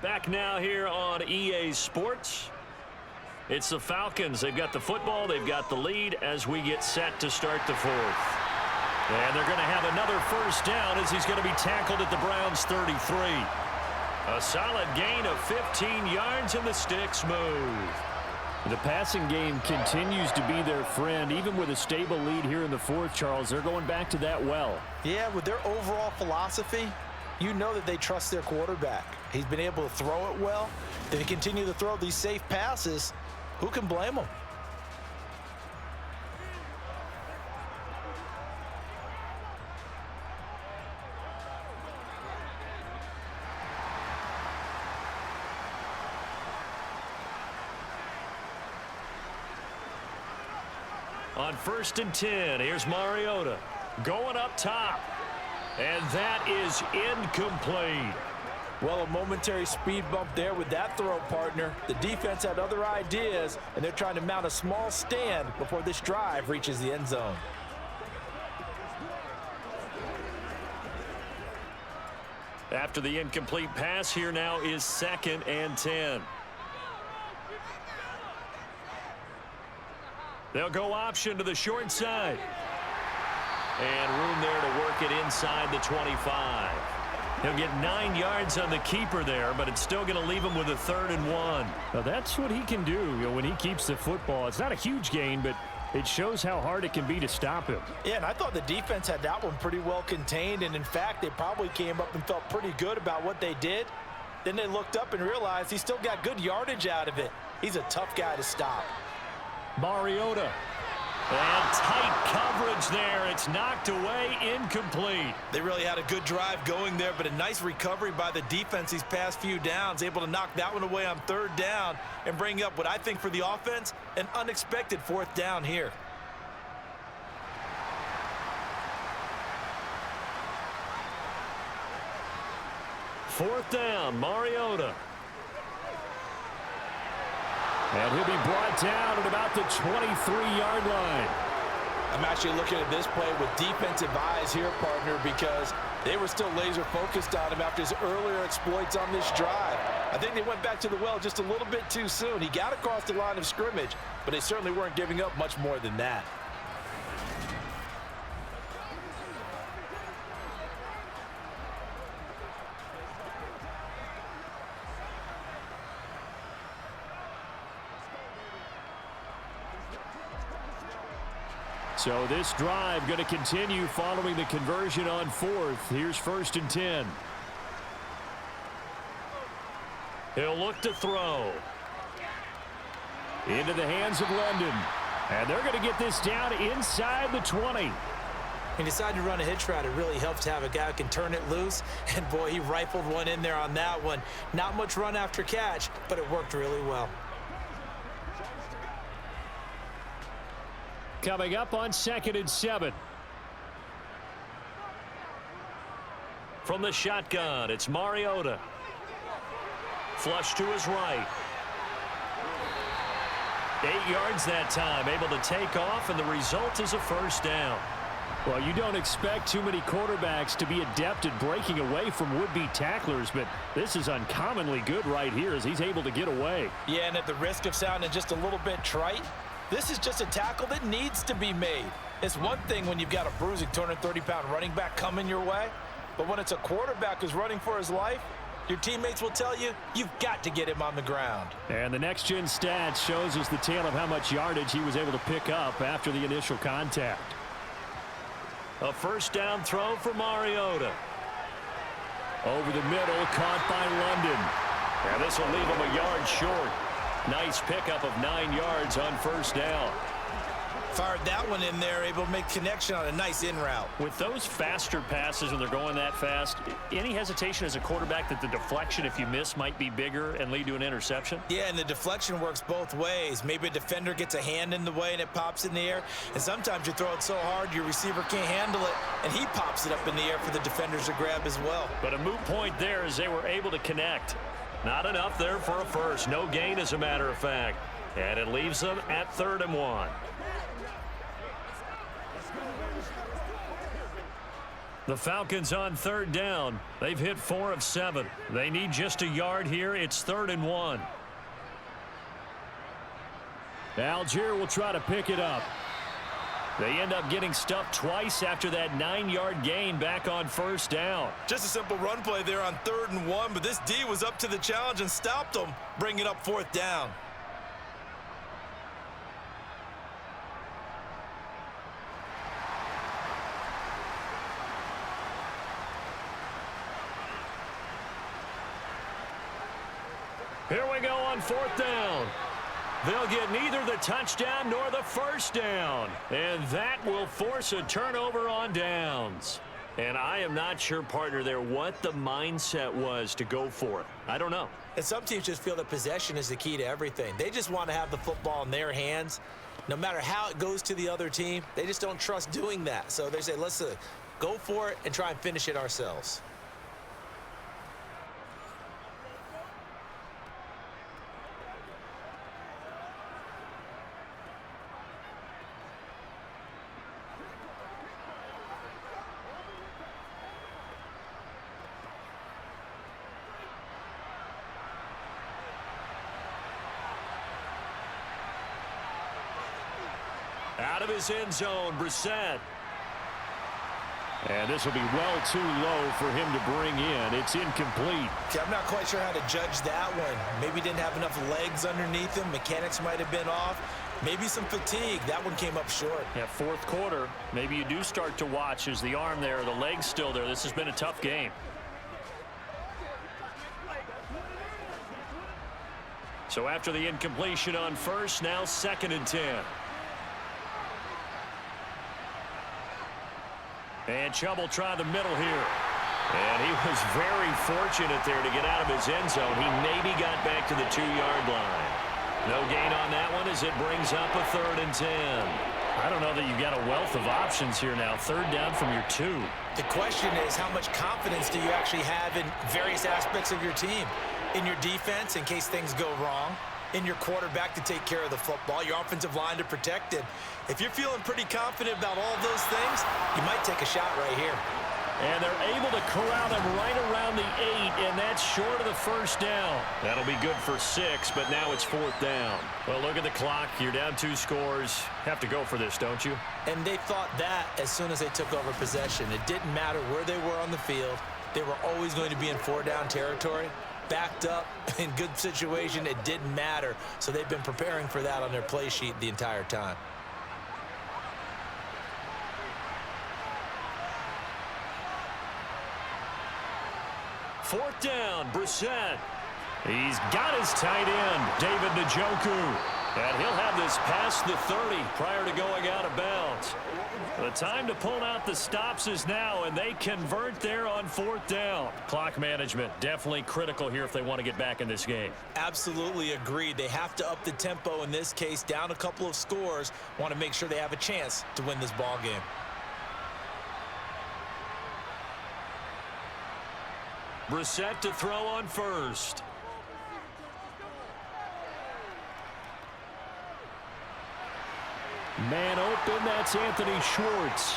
Back now here on EA Sports. It's the Falcons. They've got the football. They've got the lead as we get set to start the 4th. And they're going to have another first down as he's going to be tackled at the Browns 33. A solid gain of 15 yards and the sticks move. The passing game continues to be their friend. Even with a stable lead here in the 4th, Charles, they're going back to that well. Yeah, with their overall philosophy, you know that they trust their quarterback. He's been able to throw it well. If they continue to throw these safe passes, who can blame them? On 1st and 10, here's Mariota going up top. And that is incomplete. Well, a momentary speed bump there with that throw, partner. The defense had other ideas, and they're trying to mount a small stand before this drive reaches the end zone. After the incomplete pass, here now is 2nd and 10. They'll go option to the short side. And room there to work it inside the 25. He'll get 9 yards on the keeper there, but it's still going to leave him with a 3rd and 1. Now that's what he can do, when he keeps the football. It's not a huge gain, but it shows how hard it can be to stop him. Yeah, and I thought the defense had that one pretty well contained, and in fact, they probably came up and felt pretty good about what they did. Then they looked up and realized he still got good yardage out of it. He's a tough guy to stop. Mariota. And tight coverage there. It's knocked away, incomplete. They really had a good drive going there, but a nice recovery by the defense these past few downs, able to knock that one away on 3rd down and bring up what I think for the offense, an unexpected 4th down here. Fourth down, Mariota. And he'll be brought down at about the 23-yard line. I'm actually looking at this play with defensive eyes here, partner, because they were still laser focused on him after his earlier exploits on this drive. I think they went back to the well just a little bit too soon. He got across the line of scrimmage, but they certainly weren't giving up much more than that. So this drive going to continue following the conversion on 4th. Here's 1st and 10. He'll look to throw. Into the hands of London. And they're going to get this down inside the 20. He decided to run a hitch route. It really helps to have a guy who can turn it loose. And, boy, he rifled one in there on that one. Not much run after catch, but it worked really well. Coming up on 2nd and 7. From the shotgun, it's Mariota. Flush to his right. 8 yards that time, able to take off, and the result is a 1st down. Well, you don't expect too many quarterbacks to be adept at breaking away from would-be tacklers, but this is uncommonly good right here as he's able to get away. Yeah, and at the risk of sounding just a little bit trite, this is just a tackle that needs to be made. It's one thing when you've got a bruising 230-pound running back coming your way, but when it's a quarterback who's running for his life, your teammates will tell you, you've got to get him on the ground. And the next-gen stats shows us the tale of how much yardage he was able to pick up after the initial contact. A 1st down throw for Mariota. Over the middle, caught by London. And this will leave him a yard short. Nice pickup of 9 yards on 1st down. Fired that one in there, able to make connection on a nice in route. With those faster passes when they're going that fast, any hesitation as a quarterback that the deflection, if you miss, might be bigger and lead to an interception? Yeah, and the deflection works both ways. Maybe a defender gets a hand in the way and it pops in the air, and sometimes you throw it so hard your receiver can't handle it, and he pops it up in the air for the defenders to grab as well. But a moot point there as they were able to connect. Not enough there for a first. No gain, as a matter of fact. And it leaves them at 3rd and 1. The Falcons on 3rd down. They've hit 4 of 7. They need just a yard here. It's 3rd and 1. Algier will try to pick it up. They end up getting stuffed twice after that 9-yard gain back on 1st down. Just a simple run play there on 3rd and 1, but this D was up to the challenge and stopped them, bringing up 4th down. Here we go on 4th down. They'll get neither the touchdown nor the 1st down. And that will force a turnover on downs. And I am not sure, partner, there what the mindset was to go for it. I don't know. And some teams just feel that possession is the key to everything. They just want to have the football in their hands. No matter how it goes to the other team, they just don't trust doing that. So they say, let's go for it and try and finish it ourselves. Out of his end zone, Brissett. And this will be well too low for him to bring in. It's incomplete. Okay, I'm not quite sure how to judge that one. Maybe didn't have enough legs underneath him. Mechanics might have been off. Maybe some fatigue. That one came up short. Yeah, 4th quarter. Maybe you do start to watch. Is the arm there, the leg's still there? This has been a tough game. So after the incompletion on first, now 2nd and 10. And Chubb will try the middle here. And he was very fortunate there to get out of his end zone. He maybe got back to the 2-yard line. No gain on that one as it brings up a 3rd and 10. I don't know that you've got a wealth of options here now. 3rd down from your 2. The question is, how much confidence do you actually have in various aspects of your team? In your defense, in case things go wrong. In your quarterback to take care of the football. Your offensive line to protect it. If you're feeling pretty confident about all those things, you might take a shot right here. And they're able to corral them right around the 8, and that's short of the 1st down. That'll be good for 6, but now it's 4th down. Well, look at the clock. You're down 2 scores. Have to go for this, don't you? And they thought that as soon as they took over possession. It didn't matter where they were on the field. They were always going to be in 4-down territory. Backed up, in good situation, it didn't matter. So they've been preparing for that on their play sheet the entire time. Fourth down, Brissett. He's got his tight end, David Njoku. And he'll have this past the 30 prior to going out of bounds. The time to pull out the stops is now, and they convert there on 4th down. Clock management, definitely critical here if they want to get back in this game. Absolutely agreed. They have to up the tempo in this case, down a couple of scores. Want to make sure they have a chance to win this ball game. Brissett to throw on first. Man open, that's Anthony Schwartz.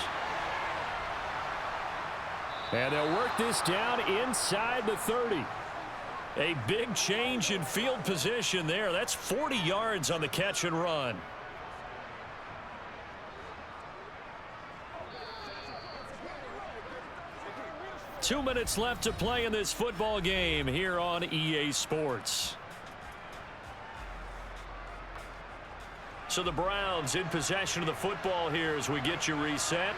And they'll work this down inside the 30. A big change in field position there. That's 40 yards on the catch and run. Two minutes left to play in this football game here on EA Sports. So the Browns in possession of the football here as we get you reset.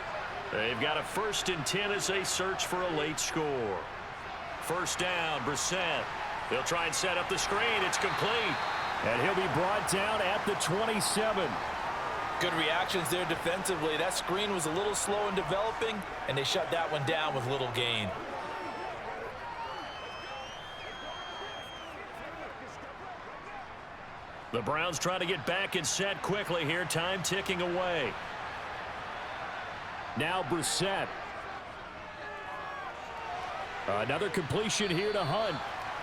They've got a 1st and 10 as they search for a late score. 1st down, Brissett. They'll try and set up the screen. It's complete. And he'll be brought down at the 27. Good reactions there defensively. That screen was a little slow in developing, and they shut that one down with little gain. The Browns try to get back and set quickly here. Time ticking away. Now Brissett. Another completion here to Hunt.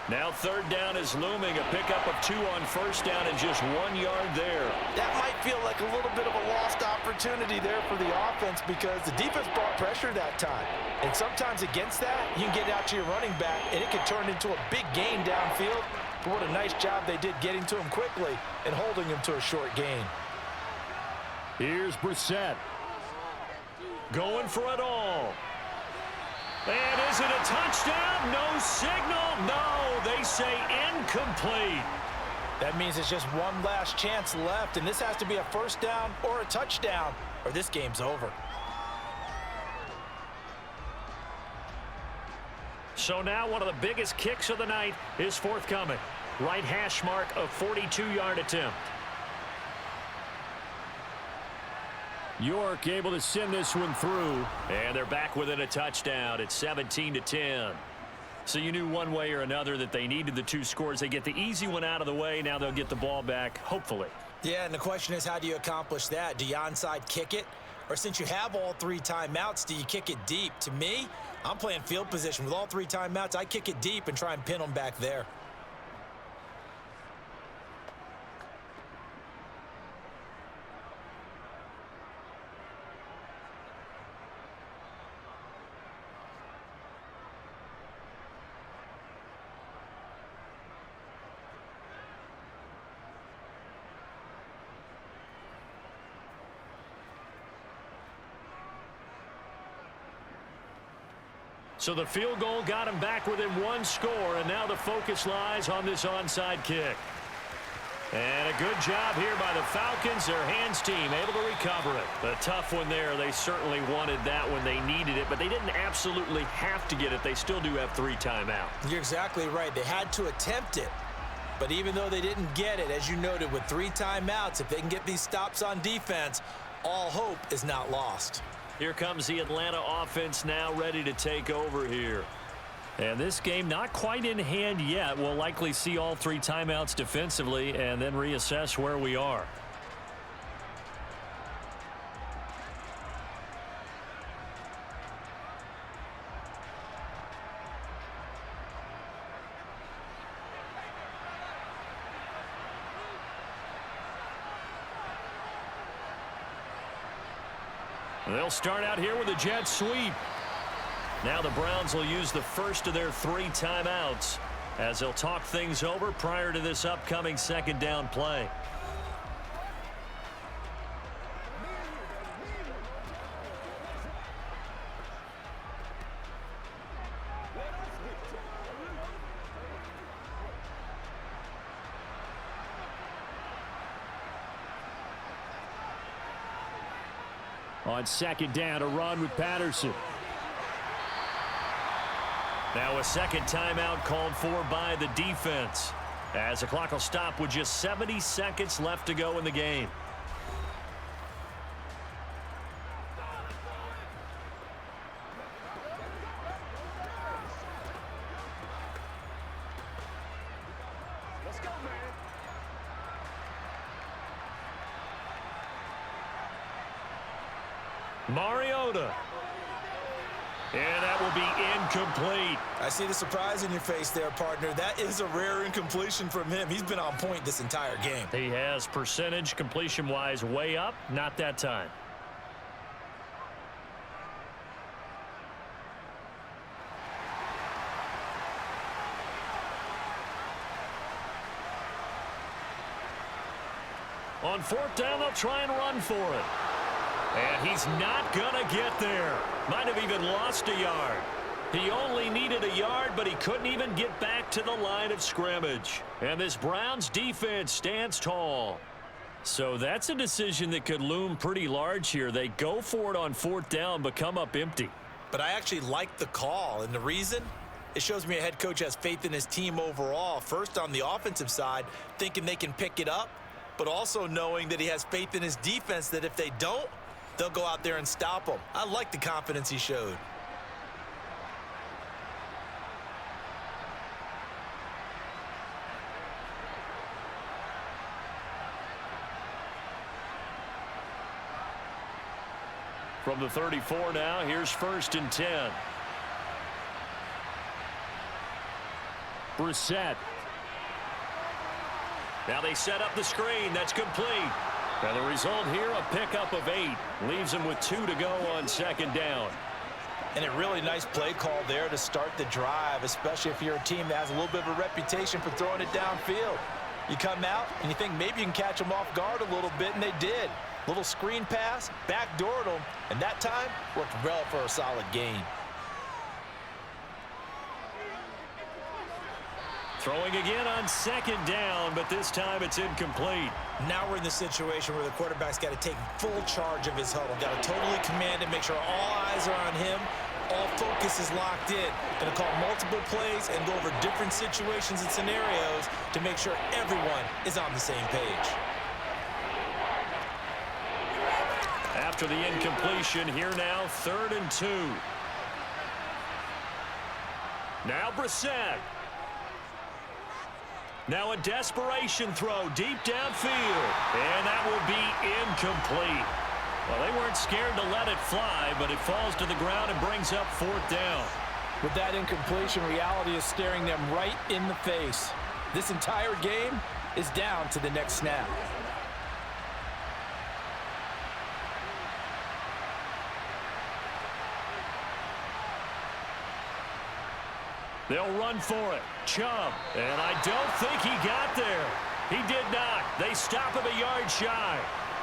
Now 3rd down is looming. A pickup of 2 on 1st down and just 1 yard there. That might feel like a little bit of a lost opportunity there for the offense because the defense brought pressure that time. And sometimes against that, you can get out to your running back, and it can turn into a big gain downfield. But what a nice job they did getting to him quickly and holding him to a short gain. Here's Brissett. Going for it all. And is it a touchdown? No signal. No, they say incomplete. That means it's just one last chance left, and this has to be a 1st down or a touchdown, or this game's over. So now one of the biggest kicks of the night is forthcoming. Right hash mark, a 42-yard attempt. York able to send this one through. And they're back within a touchdown. It's 17-10. So you knew one way or another that they needed the 2 scores. They get the easy one out of the way. Now they'll get the ball back, hopefully. Yeah, and the question is, how do you accomplish that? Do you onside kick it? Or since you have all 3 timeouts, do you kick it deep? To me, I'm playing field position. With all 3 timeouts, I kick it deep and try and pin them back there. So the field goal got him back within 1 score, and now the focus lies on this onside kick. And a good job here by the Falcons, their hands team, able to recover it. A tough one there. They certainly wanted that when they needed it, but they didn't absolutely have to get it. They still do have 3 timeouts. You're exactly right. They had to attempt it. But even though they didn't get it, as you noted, with 3 timeouts, if they can get these stops on defense, all hope is not lost. Here comes the Atlanta offense now ready to take over here. And this game not quite in hand yet. We'll likely see all 3 timeouts defensively and then reassess where we are. They'll start out here with a jet sweep. Now the Browns will use the first of their 3 timeouts as they'll talk things over prior to this upcoming second down play. On second down, a run with Patterson. Now a second timeout called for by the defense, as the clock will stop with just 70 seconds left to go in the game. Let's go, man. Mariota. And that will be incomplete. I see the surprise in your face there, partner. That is a rare incompletion from him. He's been on point this entire game. He has percentage completion-wise way up, not that time. On 4th down, they'll try and run for it. And he's not going to get there. Might have even lost a yard. He only needed a yard, but he couldn't even get back to the line of scrimmage. And this Browns defense stands tall. So that's a decision that could loom pretty large here. They go for it on 4th down, but come up empty. But I actually like the call, and the reason? It shows me a head coach has faith in his team overall. First, on the offensive side, thinking they can pick it up, but also knowing that he has faith in his defense that if they don't, they'll go out there and stop him. I like the confidence he showed. From the 34 now, here's 1st and 10. Brissett. Now they set up the screen. That's complete. And the result here, a pickup of 8. Leaves them with 2 to go on 2nd down. And a really nice play call there to start the drive, especially if you're a team that has a little bit of a reputation for throwing it downfield. You come out and you think maybe you can catch them off guard a little bit, and they did. Little screen pass, backdoored them, and that time worked well for a solid gain. Throwing again on 2nd down, but this time it's incomplete. Now we're in the situation where the quarterback's got to take full charge of his huddle. Got to totally command it, make sure all eyes are on him. All focus is locked in. Going to call multiple plays and go over different situations and scenarios to make sure everyone is on the same page. After the incompletion, here now, 3rd and 2. Now Brissett. Now a desperation throw deep downfield. And that will be incomplete. Well, they weren't scared to let it fly, but it falls to the ground and brings up 4th down. With that incompletion, reality is staring them right in the face. This entire game is down to the next snap. They'll run for it. Chubb. And I don't think he got there. He did not. They stop him a yard shy.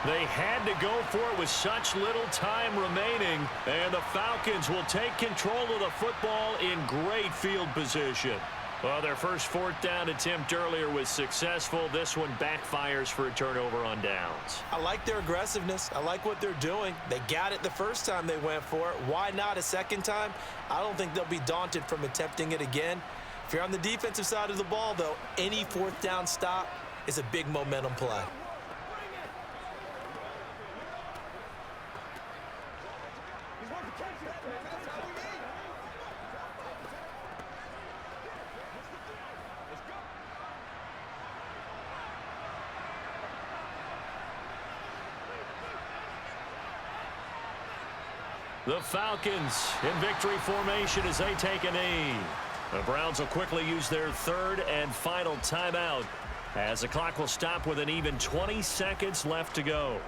They had to go for it with such little time remaining. And the Falcons will take control of the football in great field position. Well, their first 4th down attempt earlier was successful. This one backfires for a turnover on downs. I like their aggressiveness. I like what they're doing. They got it the first time they went for it. Why not a second time? I don't think they'll be daunted from attempting it again. If you're on the defensive side of the ball, though, any fourth down stop is a big momentum play. The Falcons in victory formation as they take a knee. The Browns will quickly use their third and final timeout as the clock will stop with an even 20 seconds left to go.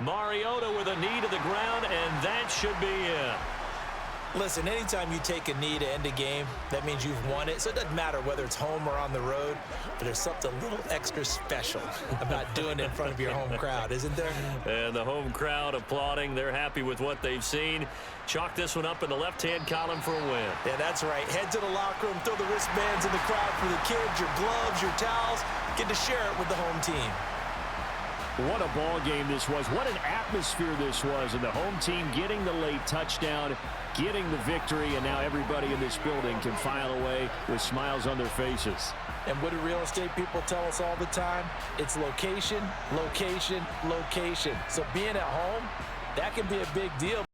Mariota with a knee to the ground, and that should be it. Listen, anytime you take a knee to end a game, that means you've won it. So it doesn't matter whether it's home or on the road, but there's something a little extra special about doing it in front of your home crowd, isn't there? And the home crowd applauding. They're happy with what they've seen. Chalk this one up in the left-hand column for a win. Yeah, that's right. Head to the locker room, throw the wristbands in the crowd for the kids, your gloves, your towels. Get to share it with the home team. What a ball game this was. What an atmosphere this was. And the home team getting the late touchdown, getting the victory, and now everybody in this building can file away with smiles on their faces. And what do real estate people tell us all the time? It's location, location, location. So being at home, that can be a big deal.